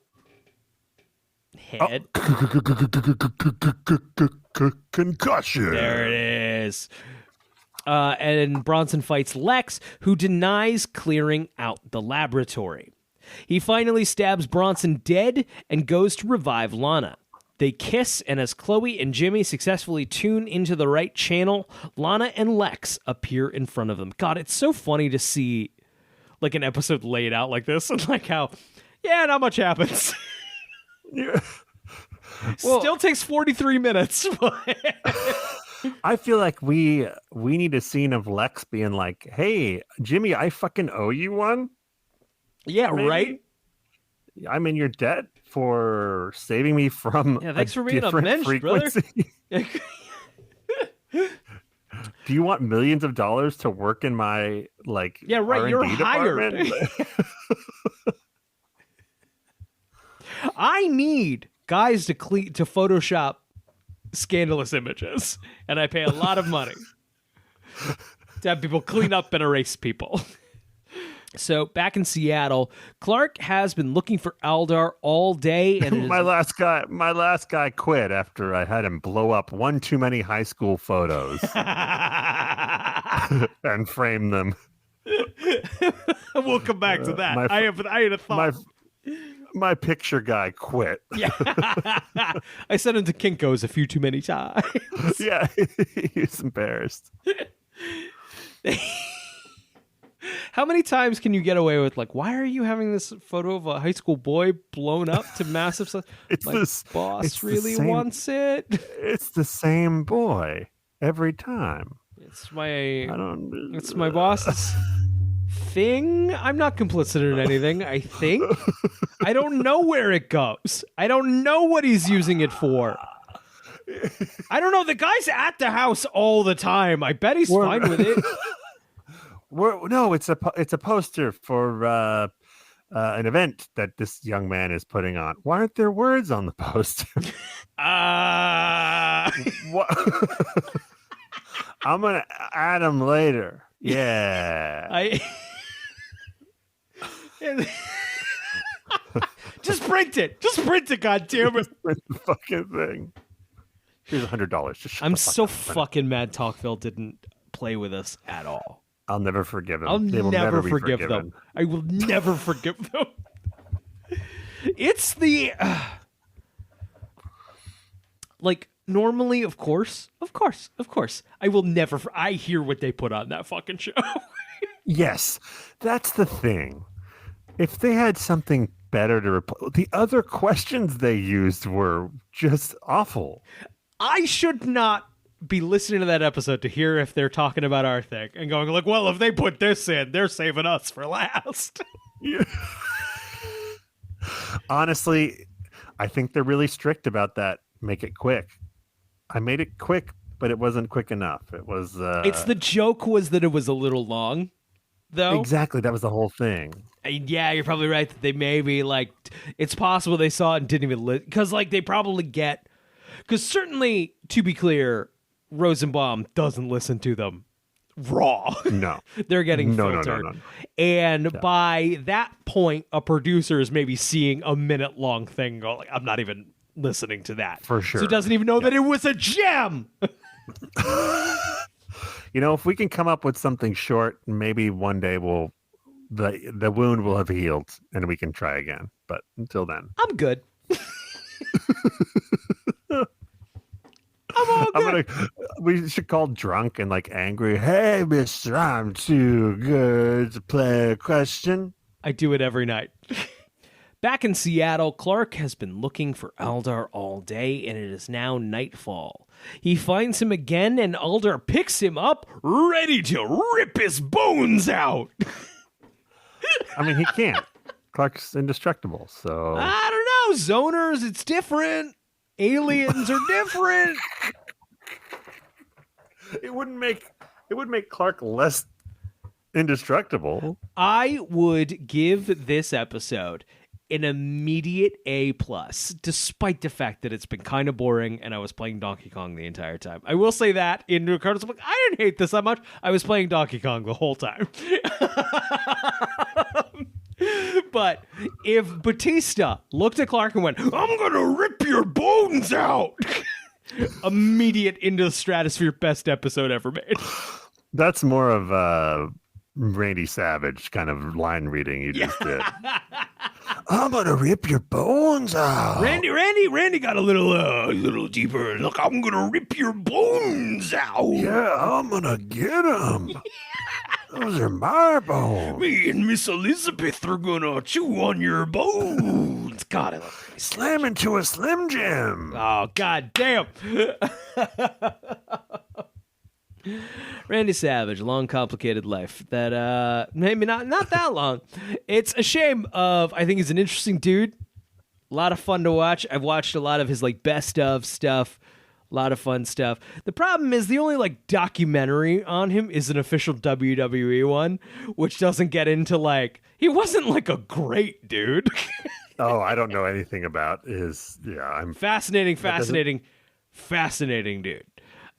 Head. Concussion. There it is. And Bronson fights Lex, who denies clearing out the laboratory. He finally stabs Bronson dead and goes to revive Lana. They kiss, and as Chloe and Jimmy successfully tune into the right channel, Lana and Lex appear in front of them. God, it's so funny to see like an episode laid out like this, and like how, not much happens. Yeah. Still takes 43 minutes. I feel like we need a scene of Lex being like, "Hey, Jimmy, I fucking owe you one." Yeah, maybe? right? I'm in your debt for saving me from thanks for being a mensch, frequency. Do you want millions of dollars to work in my R&D you're hired. department? I need guys to Photoshop scandalous images, and I pay a lot of money to have people clean up and erase people. So back in Seattle, Clark has been looking for Aldar all day, and my last guy quit after I had him blow up one too many high school photos and frame them. We'll come back to that. I had a thought. My picture guy quit. Yeah, I sent him to Kinko's a few too many times. Yeah, he's embarrassed. How many times can you get away with, like, why are you having this photo of a high school boy blown up to massive size? Boss really wants it. It's the same boy every time. It's my boss's thing. I'm not complicit in anything, I think. I don't know where it goes. I don't know what he's using it for. I don't know. The guy's at the house all the time. I bet he's fine with it. No, it's a poster for an event that this young man is putting on. Why aren't there words on the poster? What? I'm gonna add them later. Yeah. Just print it. Just print it, goddammit. Print the fucking thing. Here's $100. I'm so fucking mad Talkville didn't play with us at all. I'll never forgive him. I'll They will never be forgive forgiven. them. I will never forgive them. It's the... like, normally, of course. I will never... I hear what they put on that fucking show. Yes, that's the thing. If they had something better to replace... The other questions they used were just awful. I should not be listening to that episode to hear if they're talking about our thing and going like, well, if they put this in, they're saving us for last. Yeah. Honestly, I think they're really strict about that. Make it quick. I made it quick, but it wasn't quick enough. It was... It's the joke was that it was a little long, though. Exactly. That was the whole thing. And yeah, you're probably right that they maybe, like, it's possible they saw it and didn't even because, like, they probably get... Because certainly, to be clear, Rosenbaum doesn't listen to them raw. No. They're getting filtered. No. And by that point, a producer is maybe seeing a minute-long thing go, like, I'm not even listening to that. For sure. So doesn't even know that it was a gem. You know, if we can come up with something short, maybe one day the wound will have healed and we can try again. But until then, I'm good. I'm all good. We should call drunk and like angry. Hey, mister, I'm too good to play a question. I do it every night. Back in Seattle, Clark has been looking for Aldar all day, and it is now nightfall. He finds him again, and Aldar picks him up, ready to rip his bones out. I mean, he can't. Clark's indestructible, so... I don't know. Zoners, it's different. Aliens are different. It wouldn't make Clark less indestructible. I would give this episode an immediate A+, despite the fact that it's been kind of boring and I was playing Donkey Kong the entire time. I will say that in regardless of, like, I didn't hate this that much. I was playing Donkey Kong the whole time. But if Batista looked at Clark and went, I'm gonna rip your bones out, immediate into the stratosphere, best episode ever made. That's more of Randy Savage kind of line reading you just did. I'm gonna rip your bones out. Randy got a little deeper. Look, I'm gonna rip your bones out. Yeah, I'm gonna get them. Those are my bones. Me and Miss Elizabeth are gonna chew on your bones. God, I love it. Slam into a Slim Jim. Oh, god damn. Randy Savage, long complicated life. That maybe not that long. It's a shame I think he's an interesting dude. A lot of fun to watch. I've watched a lot of his like best of stuff. A lot of fun stuff. The problem is the only like documentary on him is an official WWE one, which doesn't get into like he wasn't like a great dude. Oh, I don't know anything about his. Yeah, I'm fascinating dude.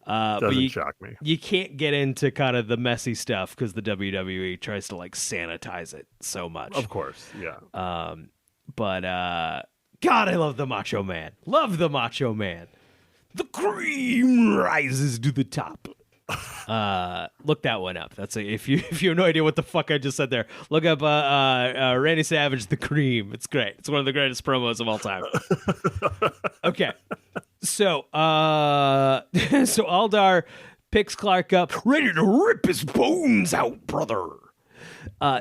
Doesn't shock me. You can't get into kind of the messy stuff because the WWE tries to like sanitize it so much. Of course, yeah. But God, I love the Macho Man. Love the Macho Man. The cream rises to the top. Look that one up. That's if you have no idea what the fuck I just said there, look up Randy Savage, The Cream. It's great. It's one of the greatest promos of all time. Okay. So Aldar picks Clark up, ready to rip his bones out, brother.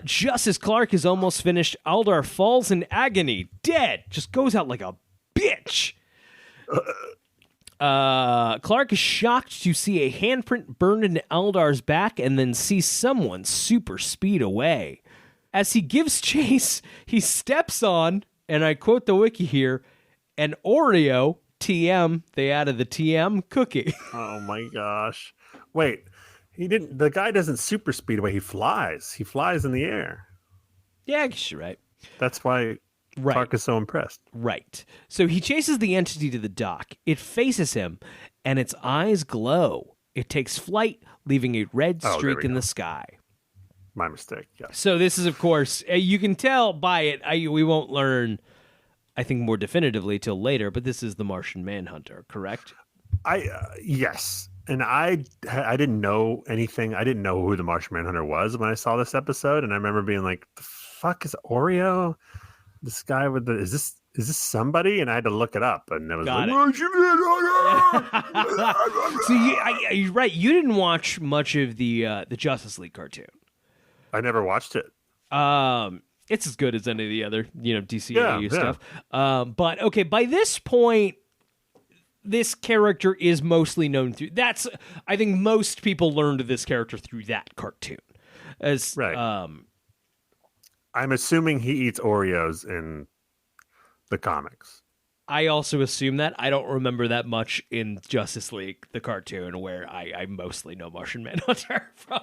Just as Clark is almost finished, Aldar falls in agony, dead. Just goes out like a bitch. Clark is shocked to see a handprint burned into Eldar's back and then see someone super speed away. As he gives chase, he steps on, and I quote the wiki here, an Oreo TM, they added the TM cookie. Oh my gosh. Wait, the guy doesn't super speed away, he flies. He flies in the air. Yeah, I guess you're right. That's why Clark is so impressed. Right. So he chases the entity to the dock. It faces him, and its eyes glow. It takes flight, leaving a red streak in the sky. My mistake, yeah. So this is, of course, you can tell by it. We won't learn, I think, more definitively till later, but this is the Martian Manhunter, correct? Yes. And I didn't know anything. I didn't know who the Martian Manhunter was when I saw this episode, and I remember being like, the fuck is Oreo? This guy with the is this somebody? And I had to look it up, and it was Martian Manhunter. So you're right. You didn't watch much of the Justice League cartoon. I never watched it. It's as good as any of the other, DCAU stuff. But okay, by this point, this character is mostly known through. I think most people learned this character through that cartoon. I'm assuming he eats Oreos in the comics. I also assume that. I don't remember that much in Justice League, the cartoon, where I mostly know Martian Manhunter from.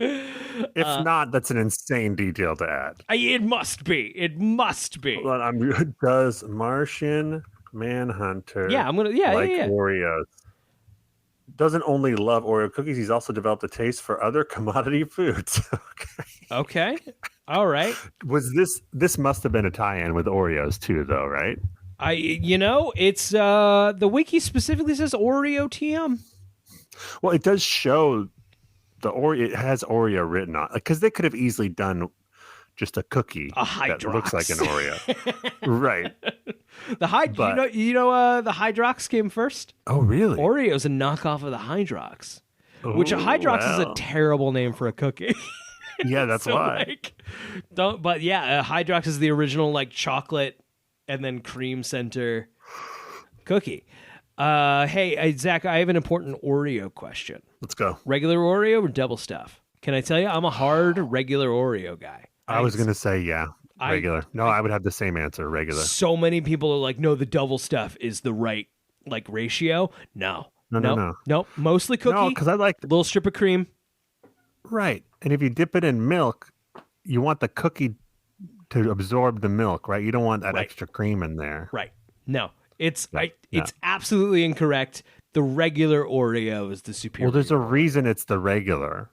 If not, that's an insane detail to add. It must be. It must be. Hold on, does Martian Manhunter Oreos? Doesn't only love Oreo cookies, he's also developed a taste for other commodity foods. Okay. All right. Was this must have been a tie-in with Oreos too, though, right? It's the wiki specifically says Oreo TM. Well, it does show the Oreo. It has Oreo written on, because they could have easily done just a cookie that looks like an Oreo, right? The the Hydrox came first. Oh, really? Oreo's a knockoff of the Hydrox, which a Hydrox is a terrible name for a cookie. Yeah, that's why. Hydrox is the original chocolate and then cream center cookie. Hey, Zach, I have an important Oreo question. Let's go. Regular Oreo or double stuff? Can I tell you, I'm a hard regular Oreo guy. I was going to say, regular. I would have the same answer, regular. So many people are like, no, the double stuff is the right ratio. No. Mostly cookie. No, because I like a little strip of cream. Right. And if you dip it in milk, you want the cookie to absorb the milk, right? You don't want that extra cream in there. Right. No. It's absolutely incorrect. The regular Oreo is the superior. Well, there's a reason it's the regular.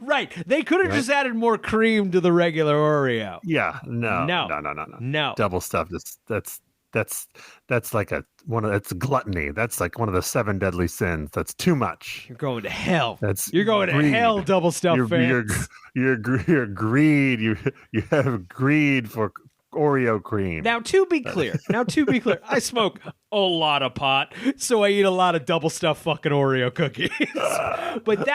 Right. They could have just added more cream to the regular Oreo. Yeah. No. Double stuff. That's like it's gluttony. That's like one of the 7 deadly sins. That's too much. You're going to hell. You're going to hell, double stuff fans. You're greed. You have greed for Oreo cream. Now, to be clear, I smoke a lot of pot, so I eat a lot of double stuffed fucking Oreo cookies. But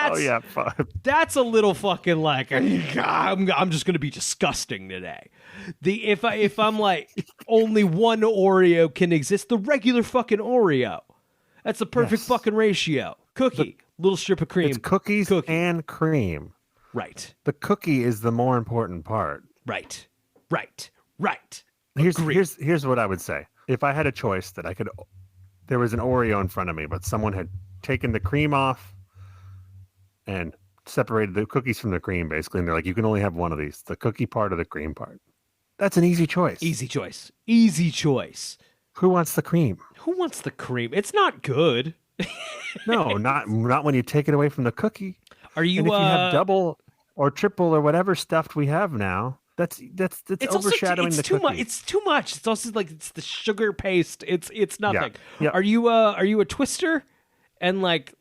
that's a little fucking I'm just gonna be disgusting today. If I'm like only one Oreo can exist, the regular fucking Oreo. That's the perfect fucking ratio. Cookie, little strip of cream. It's cookies and cream. Right. The cookie is the more important part. Right. Here's what I would say. If I had a choice there was an Oreo in front of me, but someone had taken the cream off and separated the cookies from the cream, basically, and they're like, you can only have one of these, the cookie part or the cream part. That's an easy choice. Easy choice. Who wants the cream? It's not good. No, not when you take it away from the cookie. Are you? And if you have double or triple or whatever stuffed we have now, that's overshadowing the cookie. It's too much. It's also it's the sugar paste. It's nothing. Yeah. Are you a twister and lick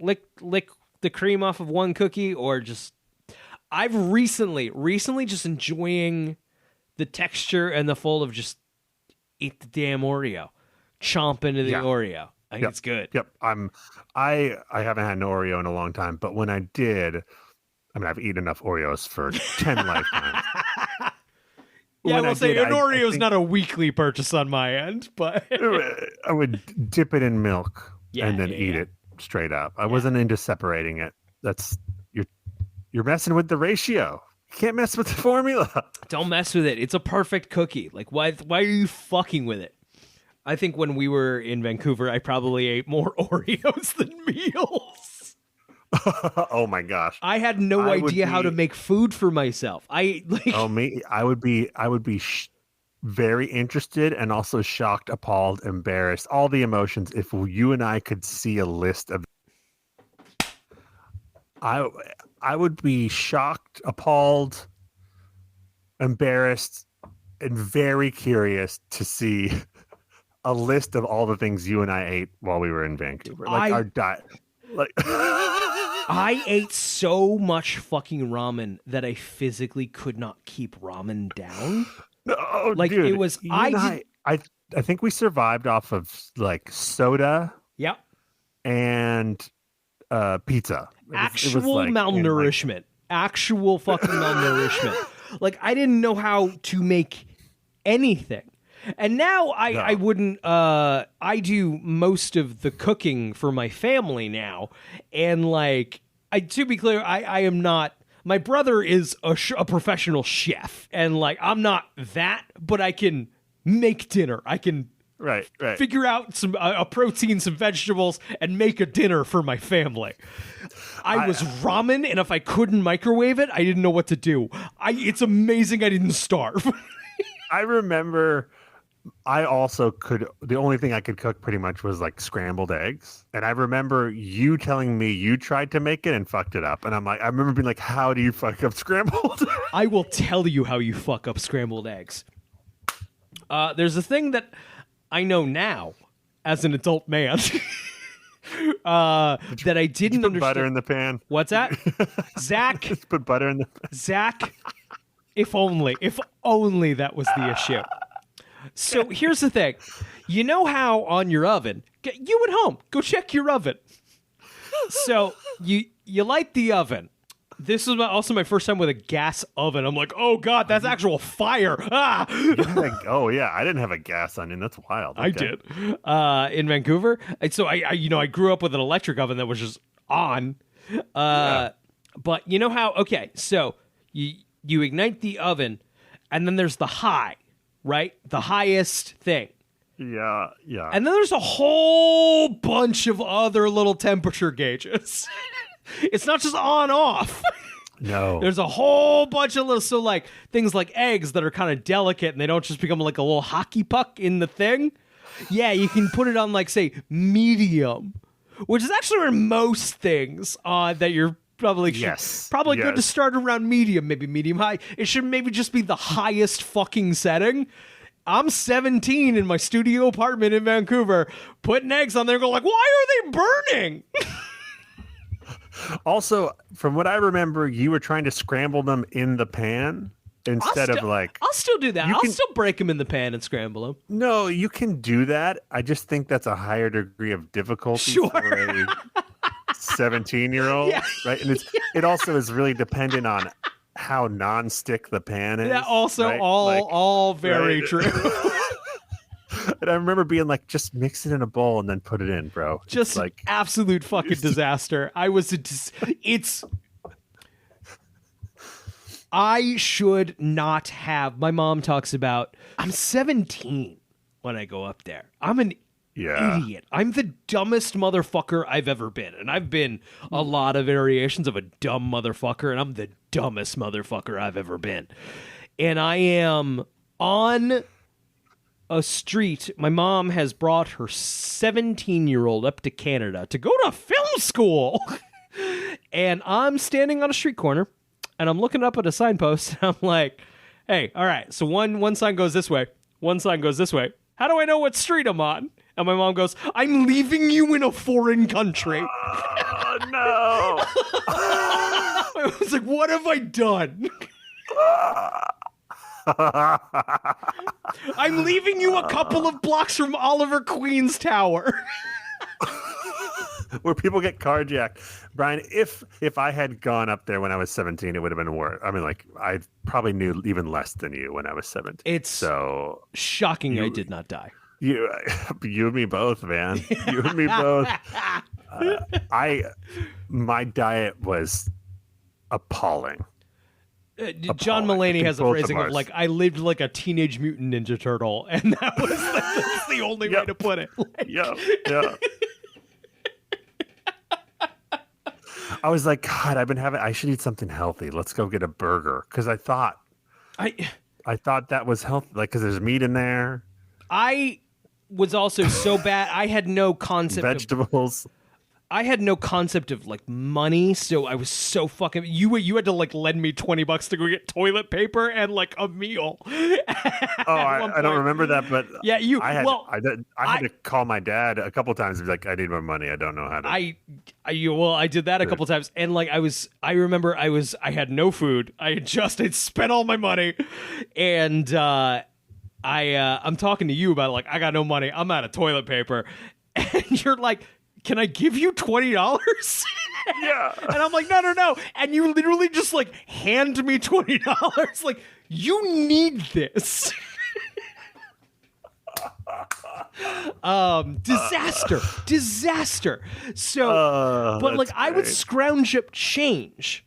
the cream off of one cookie, or just? I've recently just enjoying the texture and the fold of just eat the damn Oreo, chomp into the Oreo. I think it's good. Yep. I haven't had an Oreo in a long time, but when I did, I've eaten enough Oreos for 10 lifetimes. Yeah, I will say an Oreo's not a weekly purchase on my end, but I would dip it in milk and then eat it straight up. I wasn't into separating it. That's you're messing with the ratio. You can't mess with the formula. Don't mess with it. It's a perfect cookie. Like, why are you fucking with it? I think when we were in Vancouver, I probably ate more Oreos than meals. Oh my gosh! I had no idea how to make food for myself. I would be very interested and also shocked, appalled, embarrassed, all the emotions. If you and I could see a list of, I would be shocked, appalled, embarrassed, and very curious to see a list of all the things you and I ate while we were in Vancouver. Like our diet. Like I ate so much fucking ramen that I physically could not keep ramen down. No, like dude, it was I think we survived off of like soda. Yep. And pizza. Actual malnourishment. Actual fucking malnourishment. Like I didn't know how to make anything. And now I wouldn't, I do most of the cooking for my family now. And like, to be clear, I am not, my brother is a professional chef. And like, I'm not that, but I can make dinner. I can figure out some a protein, some vegetables, and make a dinner for my family. I was ramen, and if I couldn't microwave it, I didn't know what to do. It's amazing I didn't starve. I remember I also could, the only thing I could cook pretty much was like scrambled eggs. And I remember you telling me you tried to make it and fucked it up. And I'm like, I remember being like, how do you fuck up scrambled? I will tell you how you fuck up scrambled eggs. There's a thing that I know now as an adult man that I didn't put understand. Butter in the pan. What's that? Zach? Just put butter in the pan. Zach, if only that was the issue. So here's the thing. You know how on your oven, you at home, go check your oven. So you light the oven. This is also my first time with a gas oven. I'm like, oh God, that's actual fire. Ah! Oh yeah, I didn't have a gas onion. That's wild. Okay. I did in Vancouver. And so I grew up with an electric oven that was just on. But you know how? Okay, so you ignite the oven, and then there's the high, right? The highest thing. Yeah. And then there's a whole bunch of other little temperature gauges. It's not just on off. No. There's a whole bunch of little, so like things like eggs that are kind of delicate and they don't just become like a little hockey puck in the thing. Yeah, you can put it on like, say, medium, which is actually where most things that you're probably good to start around medium, maybe medium high. It should maybe just be the highest fucking setting. I'm 17 in my studio apartment in Vancouver, putting eggs on there and go like, why are they burning? Also, from what I remember, you were trying to scramble them in the pan instead of like... I'll still do that. I'll still break them in the pan and scramble them. No, you can do that. I just think that's a higher degree of difficulty for a 17-year-old, right? And it also is really dependent on how non-stick the pan is. Yeah, also right? all very true. And I remember being like, just mix it in a bowl and then put it in, bro. Just like absolute fucking disaster. I should not have. My mom talks about, I'm 17 when I go up there. I'm an idiot. I'm the dumbest motherfucker I've ever been. And I've been a lot of variations of a dumb motherfucker, and I'm the dumbest motherfucker I've ever been. And I am on a street. My mom has brought her 17-year-old up to Canada to go to film school. And I'm standing on a street corner and I'm looking up at a signpost and I'm like, hey, all right, so one sign goes this way, one sign goes this way. How do I know what street I'm on? And my mom goes, I'm leaving you in a foreign country. Oh, no. I was like, what have I done? I'm leaving you a couple of blocks from Oliver Queen's tower. where people get carjacked. Brian, if I had gone up there when I was 17, it would have been worse. I mean, like, I probably knew even less than you when I was 17. It's so shocking I did not die. You and me both, man. You and me both. My diet was appalling. John Mulaney has a phrasing of like, I lived like a teenage mutant ninja turtle, and that's the only way to put it. Like, yeah. I was like, God, I should eat something healthy. Let's go get a burger. Because I thought that was healthy, like, because there's meat in there. I was also so bad. I had no concept vegetables. I had no concept of like money, so I was so fucking. You had to like lend me $20 to go get toilet paper and like a meal. I don't remember that, but yeah, I had to call my dad a couple times and be like, I need my money. I don't know how to. I did that a couple times, and like I remember I had no food. I'd spent all my money, and I'm talking to you about like, I got no money. I'm out of toilet paper, and you're like, can I give you $20? Yeah. And I'm like, no. And you literally just like hand me $20. Like, you need this. Disaster. So, but like, I would scrounge up change.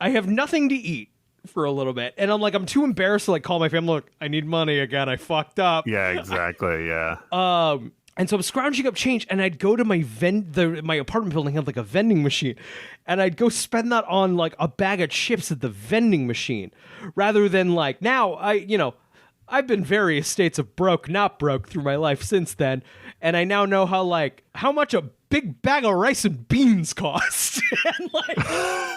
I have nothing to eat for a little bit, and I'm like, I'm too embarrassed to like call my family. Look, I need money again. I fucked up. Yeah, exactly. Yeah. And so I'm scrounging up change, and I'd go to my apartment building had like a vending machine, and I'd go spend that on like a bag of chips at the vending machine, rather than like now I've been various states of broke, not broke through my life since then, and I now know how much a big bag of rice and beans cost. And like,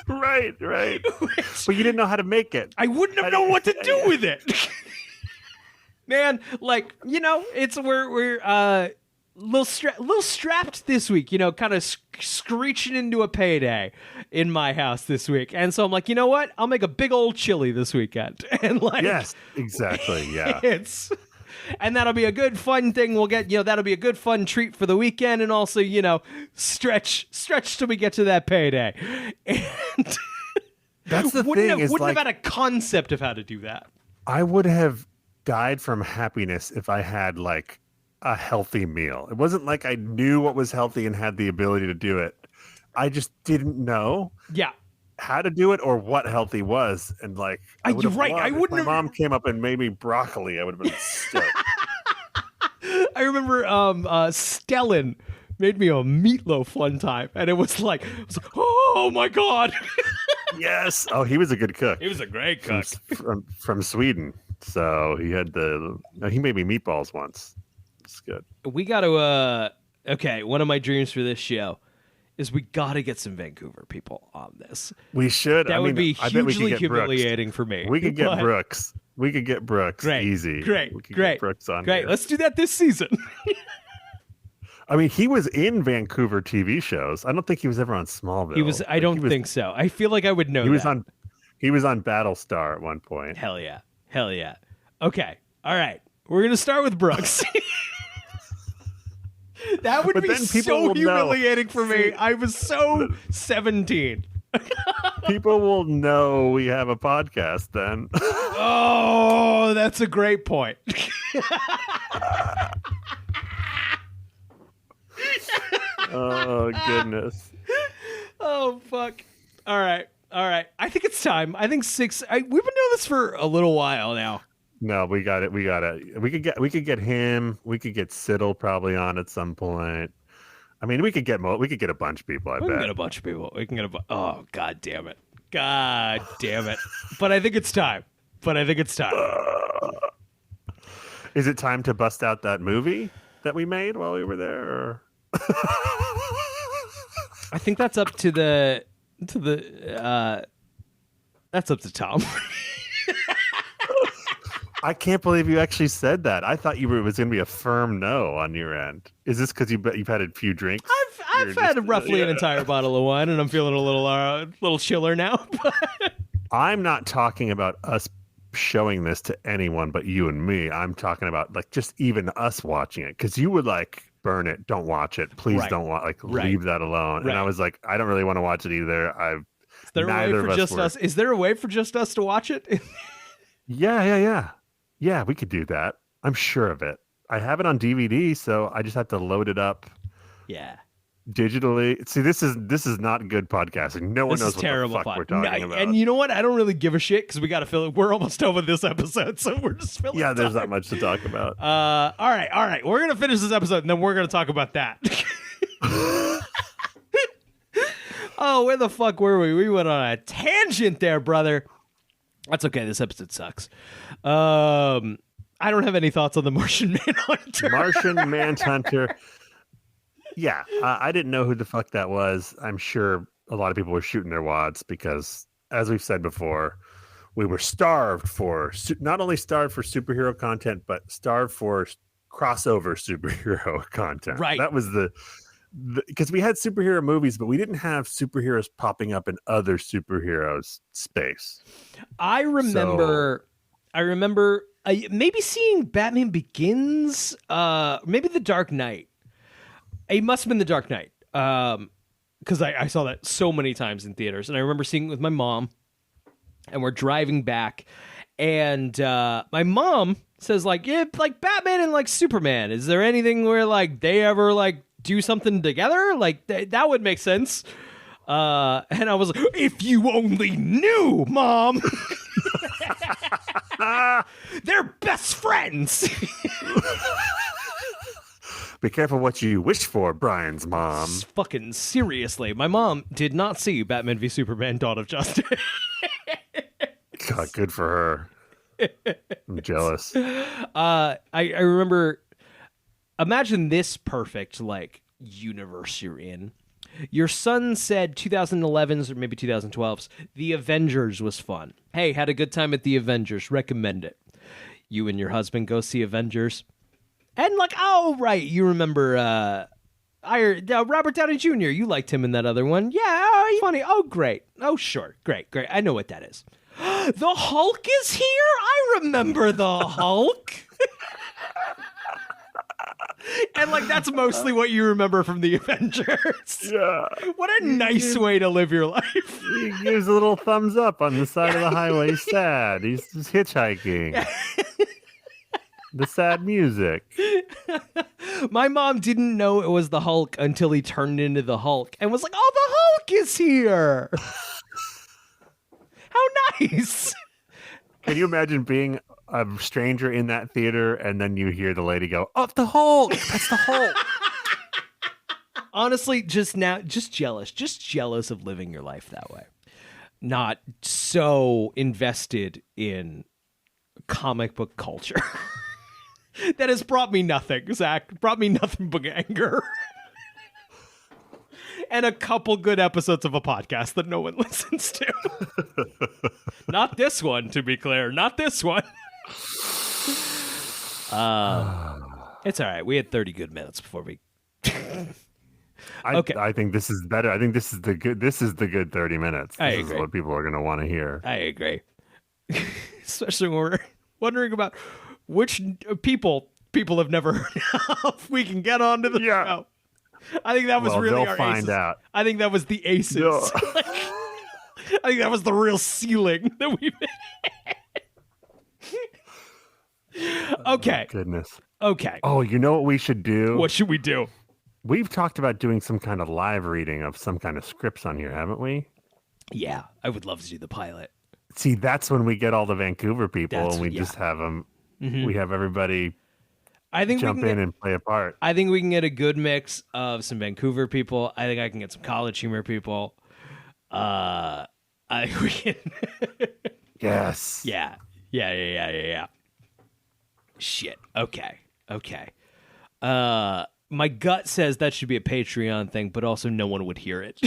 right. But you didn't know how to make it. I wouldn't have known what to do with it. Man, like, it's we're little strapped this week, kind of screeching into a payday in my house this week. And so I'm like, you know what? I'll make a big old chili this weekend. And like, yes, exactly. Yeah. And that'll be a good fun thing. We'll get, that'll be a good fun treat for the weekend. And also, stretch till we get to that payday. And that's the thing. Wouldn't have had a concept of how to do that. I would have died from happiness if I had like a healthy meal. It wasn't like I knew what was healthy and had the ability to do it. I just didn't know how to do it or what healthy was. And like, you're right. I wouldn't. My mom came up and made me broccoli, I would have been stoked. I remember Stellan made me a meatloaf one time, and it was like, oh my God. Yes. Oh, he was a good cook. He was a great cook from Sweden. So he had he made me meatballs once. It's good. We got to, okay, one of my dreams for this show is we got to get some Vancouver people on this. We should. That would be hugely humiliating for me. We could get Brooks. We could get Brooks. Easy. Great. Get Brooks on here. Let's do that this season. I mean, he was in Vancouver TV shows. I don't think he was ever on Smallville. I don't think so. I feel like I would know that. He was on Battlestar at one point. Hell yeah. Okay. All right. We're going to start with Brooks. That would be so humiliating for me. I was so 17. People will know we have a podcast then. Oh, that's a great point. Oh, goodness. Oh, fuck. All right. I think it's time. I think we've been doing this for a little while now. No, we got it. We could get him. We could get Siddle probably on at some point. I mean, we could get a bunch of people. We can get a bunch of people. We can get oh, God damn it. But I think it's time. Is it time to bust out that movie that we made while we were there? Or? I think that's up to that's up to Tom. I can't believe you actually said that. I thought it was going to be a firm no on your end. Is this because you've had a few drinks? I've had roughly an entire bottle of wine, and I'm feeling a little chiller now. I'm not talking about us showing this to anyone but you and me. I'm talking about like just even us watching it, because you would like burn it. Don't watch it. Please Right. don't Right. leave that alone. Right. And I was like, I don't really want to watch it either. Is there a way for just us? Is there a way for just us to watch it? Yeah, we could do that. I'm sure of it. I have it on DVD, so I just have to load it up. Yeah. Digitally. See, this is not good podcasting. No one This knows is what terrible the fuck we're fun. talking about. And you know what? I don't really give a shit because we got to fill it. We're almost done with this episode, so we're just filling Yeah, there's time. not much to talk about. All right. We're gonna finish this episode, and then we're gonna talk about that. Oh, where the fuck were we? We went on a tangent there, brother. That's okay. This episode sucks. I don't have any thoughts on the Martian Manhunter. Martian Manhunter. Yeah, I didn't know who the fuck that was. I'm sure a lot of people were shooting their wads because, as we've said before, we were starved for not only starved for superhero content, but starved for crossover superhero content. Right. That was because we had superhero movies, but we didn't have superheroes popping up in other superheroes space. I remember maybe seeing Batman Begins, maybe The Dark Knight. It must have been The Dark Knight, because I saw that so many times in theaters, and I remember seeing it with my mom, and we're driving back, and my mom says yeah, Batman and Superman. Is there anything where they ever do something together? That would make sense. And I was like, if you only knew, Mom. They're best friends. Be careful what you wish for, Brian's mom. Fucking seriously. My mom did not see Batman v Superman Dawn of Justice. God, good for her. I'm jealous. I remember, imagine this perfect universe you're in. Your son said 2011's or maybe 2012's The Avengers was fun. Hey, had a good time at The Avengers. Recommend it. You and your husband go see Avengers. And oh, right, you remember Robert Downey Jr. You liked him in that other one. Yeah, oh, funny. Oh, great. Oh, sure. Great. I know what that is. The Hulk is here? I remember the Hulk. And that's mostly what you remember from the Avengers. Yeah. What a nice way to live your life. He gives a little thumbs up on the side of the highway. He's sad. He's just hitchhiking. The sad music. My mom didn't know it was the Hulk until he turned into the Hulk and was like, oh, the Hulk is here. How nice. Can you imagine being a stranger in that theater and then you hear the lady go, oh, the Hulk. That's the Hulk. Honestly, just jealous of living your life that way. Not so invested in comic book culture. That has brought me nothing, Zach. Brought me nothing but anger. And a couple good episodes of a podcast that no one listens to. Not this one, to be clear. Not this one. It's all right. We had 30 good minutes before we... Okay. I think this is better. I think this is the good 30 minutes. This is what people are going to want to hear. I agree. Especially when we're wondering about which people have never heard of. We can get onto the show. I think that was really our find aces. out. I think that was the aces. No. I think that was the real ceiling that we made. Okay. Oh, goodness. Okay. Oh, you know what we should do? What should we do? We've talked about doing some kind of live reading of some kind of scripts on here, haven't we? Yeah, I would love to do the pilot. See, that's when we get all the Vancouver people and we just have them. Mm-hmm. We have everybody jump in and play a part. I think we can get a good mix of some Vancouver people. I think I can get some College Humor people. I think we can. Yes. Yeah. Shit. Okay. My gut says that should be a Patreon thing, but also no one would hear it.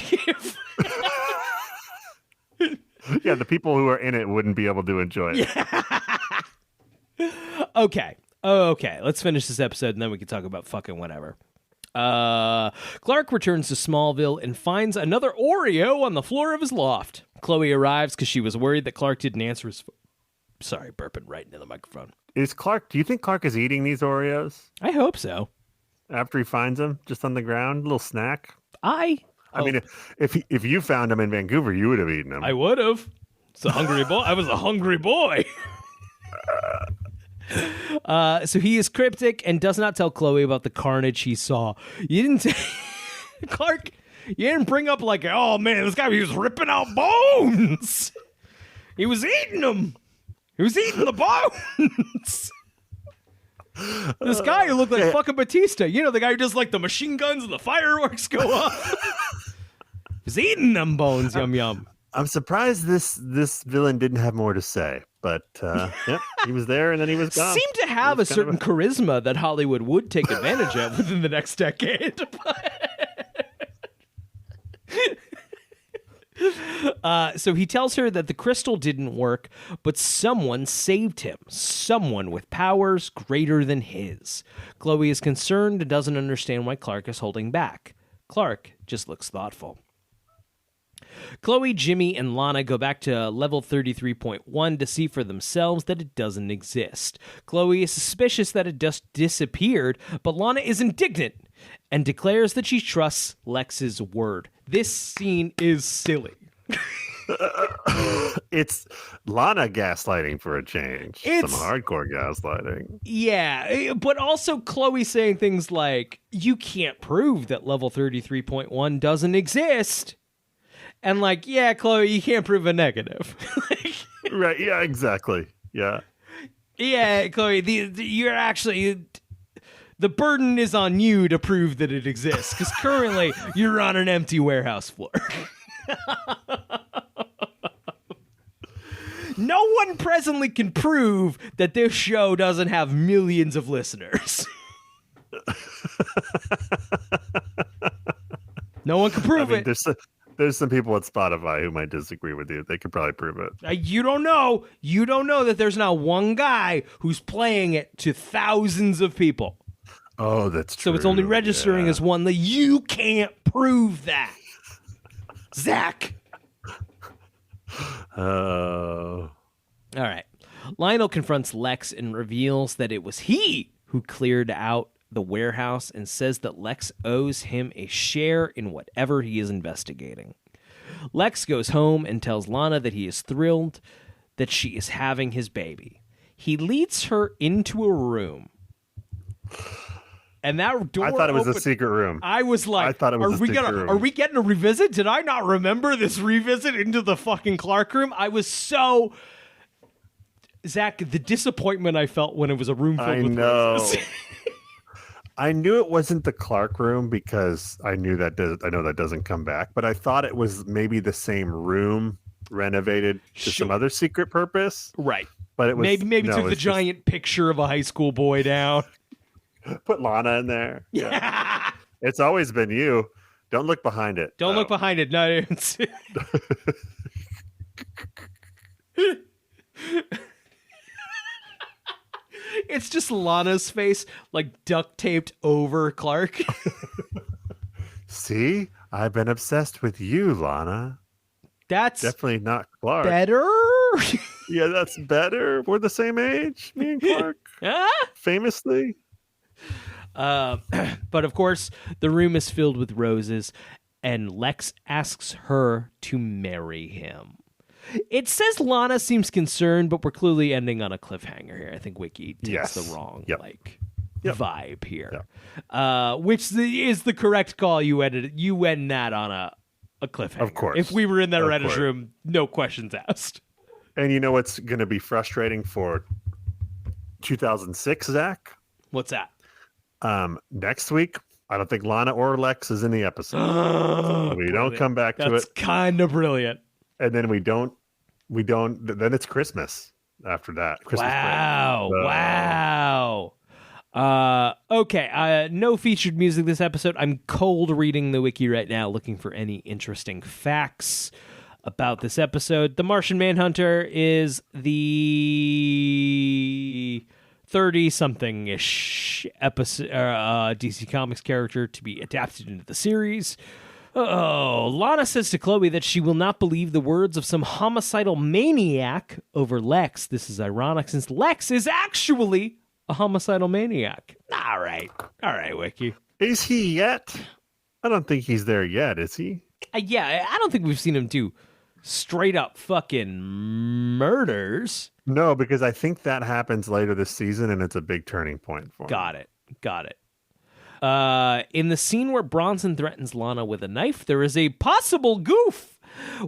Yeah, the people who are in it wouldn't be able to enjoy it. Yeah. Okay. Let's finish this episode, and then we can talk about fucking whatever. Clark returns to Smallville and finds another Oreo on the floor of his loft. Chloe arrives because she was worried that Clark didn't answer his phone. Sorry, burping right into the microphone. Do you think Clark is eating these Oreos? I hope so. after he finds him just on the ground, a little snack. I mean, if you found him in Vancouver, you would have eaten him. I would have. It's a hungry boy. I was a hungry boy. So he is cryptic and does not tell Chloe about the carnage he saw. You didn't Clark, you didn't bring up like, oh man, this guy, he was ripping out bones. He was eating them. He was eating the bones. This guy who looked like fucking Batista. You know, the guy who does like the machine guns and the fireworks go off. He's eating them bones, yum yum. I'm surprised this villain didn't have more to say, but yep, he was there and then he was gone. Seemed to have a certain charisma that Hollywood would take advantage of within the next decade. So he tells her that the crystal didn't work, but someone saved him. Someone with powers greater than his. Chloe is concerned and doesn't understand why Clark is holding back. Clark just looks thoughtful. Chloe, Jimmy, and Lana go back to level 33.1 to see for themselves that it doesn't exist. Chloe is suspicious that it just disappeared, but Lana is indignant and declares that she trusts Lex's word. This scene is silly. It's Lana gaslighting for a change. It's some hardcore gaslighting. Yeah, but also Chloe saying things like, you can't prove that level 33.1 doesn't exist. And like, yeah, Chloe, you can't prove a negative. Right, yeah, exactly. Yeah. Yeah, Chloe, you're actually... The burden is on you to prove that it exists, because currently you're on an empty warehouse floor. No one presently can prove that this show doesn't have millions of listeners. No one can prove it. There's some people at Spotify who might disagree with you. They could probably prove it. You don't know. You don't know that there's not one guy who's playing it to thousands of people. Oh, that's true. So it's only registering as one. That you can't prove that. Zach. Oh. All right. Lionel confronts Lex and reveals that it was he who cleared out the warehouse and says that Lex owes him a share in whatever he is investigating. Lex goes home and tells Lana that he is thrilled that she is having his baby. He leads her into a room. And that door I thought it was opened. a secret room. I was like, I thought it was room. Are we getting a revisit? Did I not remember this revisit into the fucking Clark room? I was so... Zach, the disappointment I felt when it was a room filled with roses. I knew it wasn't the Clark room because I know that doesn't come back, but I thought it was maybe the same room renovated to some other secret purpose. Right. But it was maybe took the giant picture of a high school boy down. Put Lana in there. Yeah. It's always been you. Don't look behind it. Don't look behind it. No, it's... It's just Lana's face, like duct taped over Clark. See, I've been obsessed with you, Lana. That's definitely not Clark. Better? Yeah, that's better. We're the same age, me and Clark. Famously. But of course, the room is filled with roses, and Lex asks her to marry him. It says Lana seems concerned, but we're clearly ending on a cliffhanger here. I think Wiki takes the wrong vibe here, which is the correct call. You end that on a cliffhanger. Of course. If we were in that Reddit room, no questions asked. And you know what's going to be frustrating for 2006, Zach? What's that? Next week, I don't think Lana or Lex is in the episode. We don't come back to it. That's kind of brilliant. And then we don't, then it's Christmas after that. Christmas Wow. Okay. No featured music this episode. I'm cold reading the wiki right now, looking for any interesting facts about this episode. The Martian Manhunter is the 30-something-ish episode, DC Comics character to be adapted into the series. Lana says to Chloe that she will not believe the words of some homicidal maniac over Lex. This is ironic since Lex is actually a homicidal maniac. All right, Wiki. Is he yet? I don't think he's there yet, is he? Yeah, I don't think we've seen him do straight up fucking murders. No, because I think that happens later this season, and it's a big turning point for him. Got it. In the scene where Bronson threatens Lana with a knife, there is a possible goof.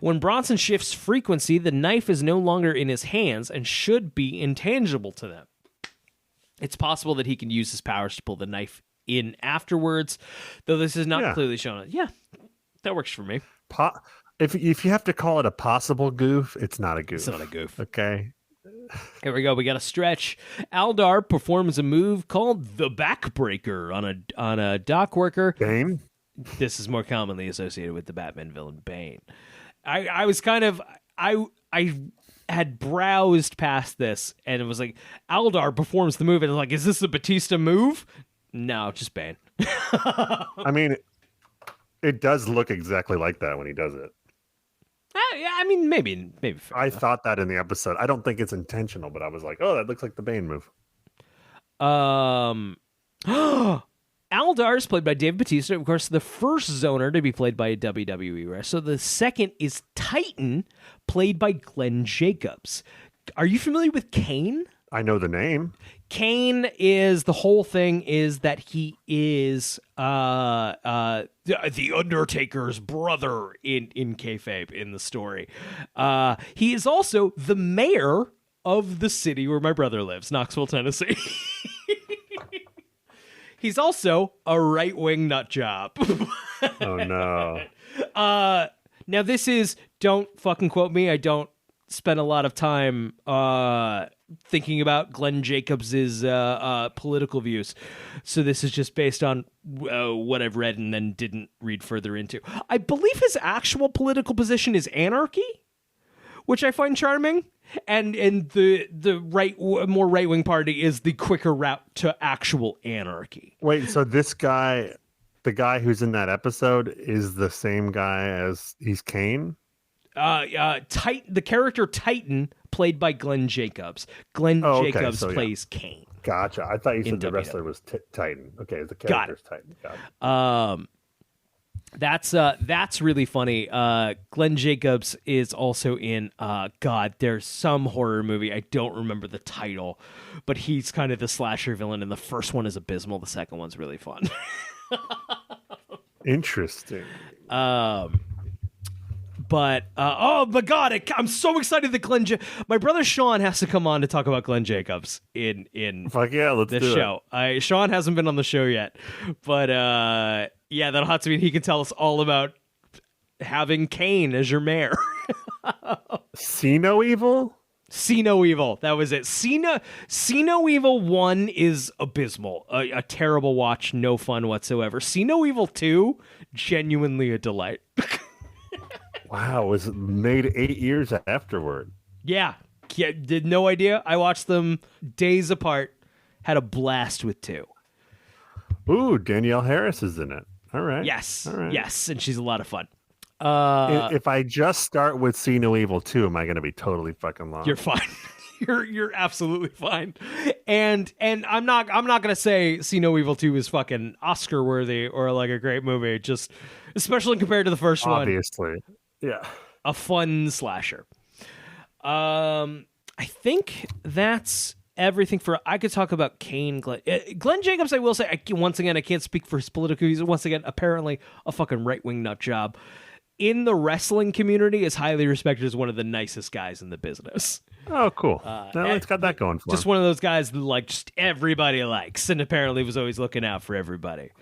When Bronson shifts frequency, the knife is no longer in his hands and should be intangible to them. It's possible that he can use his powers to pull the knife in afterwards, though this is not clearly shown. Yeah, that works for me. If you have to call it a possible goof, it's not a goof. It's not a goof. Okay. Here we go. We got a stretch. Aldar performs a move called the backbreaker on a dock worker. Bane? This is more commonly associated with the Batman villain Bane. I was kind of I had browsed past this and it was like Aldar performs the move and I'm like, is this a Batista move? No, just Bane. I mean, it does look exactly like that when he does it. Yeah, I mean, maybe. I thought that in the episode. I don't think it's intentional, but I was like, oh, that looks like the Bane move. Aldar is played by Dave Bautista. Of course, the first Zoner to be played by a WWE wrestler. So the second is Titan, played by Glenn Jacobs. Are you familiar with Kane? I know the name. Kane is, the whole thing is that he is the Undertaker's brother in kayfabe in the story. He is also the mayor of the city where my brother lives, Knoxville, Tennessee. He's also a right-wing nut job. Oh, no. Now, this is, don't fucking quote me, I don't spend a lot of time thinking about Glenn Jacobs' political views. So this is just based on what I've read and then didn't read further into. I believe his actual political position is anarchy, which I find charming. And the more right-wing party is the quicker route to actual anarchy. Wait, so this guy, the guy who's in that episode, is the same guy as he's Kane? The character Titan, played by Glenn Jacobs. Jacobs plays Kane. Gotcha. I thought you said the wrestler was Titan. Okay, the character's Titan. Got it. That's really funny. Glenn Jacobs is also in there's some horror movie. I don't remember the title, but he's kind of the slasher villain, and the first one is abysmal. The second one's really fun. Interesting. But oh my god, I'm so excited that my brother Sean has to come on to talk about Glenn Jacobs in Fuck yeah, let's this do show. Sean hasn't been on the show yet, but yeah, that'll have to mean he can tell us all about having Kane as your mayor. See No Evil? See No Evil. That was it. See No Evil 1 is abysmal. A terrible watch, no fun whatsoever. See No Evil 2, genuinely a delight. Wow, it was made 8 years afterward. Yeah, did no idea. I watched them days apart. Had a blast with 2. Ooh, Danielle Harris is in it. All right. Yes. All right. Yes, and she's a lot of fun. If I just start with See No Evil 2, am I going to be totally fucking lost? You're fine. You're absolutely fine. And I'm not going to say See No Evil 2 is fucking Oscar worthy or like a great movie, just especially compared to the first one. Obviously. Yeah. A fun slasher. I think that's everything for. I could talk about Kane. Glenn Jacobs, I will say, once again, I can't speak for his political views. Once again, apparently a fucking right-wing nut job. In the wrestling community, is highly respected as one of the nicest guys in the business. Oh, cool. It's got that going for Just him. one of those guys that like just everybody likes, and apparently was always looking out for everybody,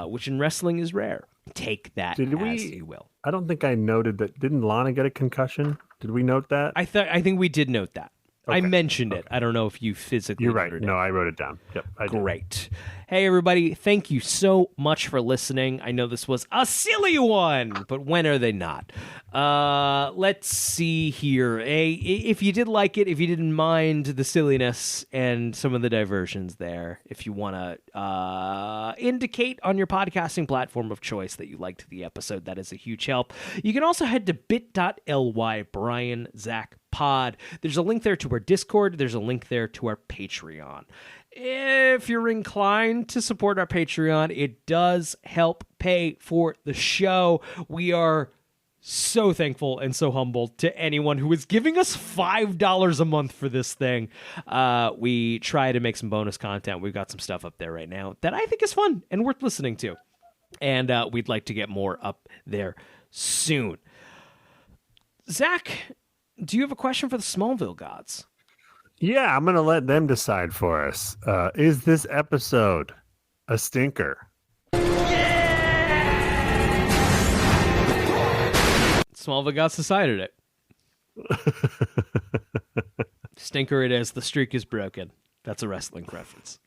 which in wrestling is rare. Take that as you will. I don't think I noted that. Didn't Lana get a concussion? Did we note that? I think we did note that. Okay. I mentioned it. I don't know if you physically. You're right. noted No, it. I wrote it down. Yep. I did. Great. Hey, everybody, thank you so much for listening. I know this was a silly one, but when are they not? Let's see here. If you did like it, if you didn't mind the silliness and some of the diversions there, if you want to indicate on your podcasting platform of choice that you liked the episode, that is a huge help. You can also head to bit.ly Brian Zach Pod. There's a link there to our Discord. There's a link there to our Patreon. If you're inclined to support our Patreon, it does help pay for the show. We are so thankful and so humbled to anyone who is giving us $5 a month for this thing. We try to make some bonus content. We've got some stuff up there right now that I think is fun and worth listening to. And we'd like to get more up there soon. Zach, do you have a question for the Smallville gods? Yeah, I'm going to let them decide for us. Is this episode a stinker? Smallville gods decided it. Stinker it is. The streak is broken. That's a wrestling reference.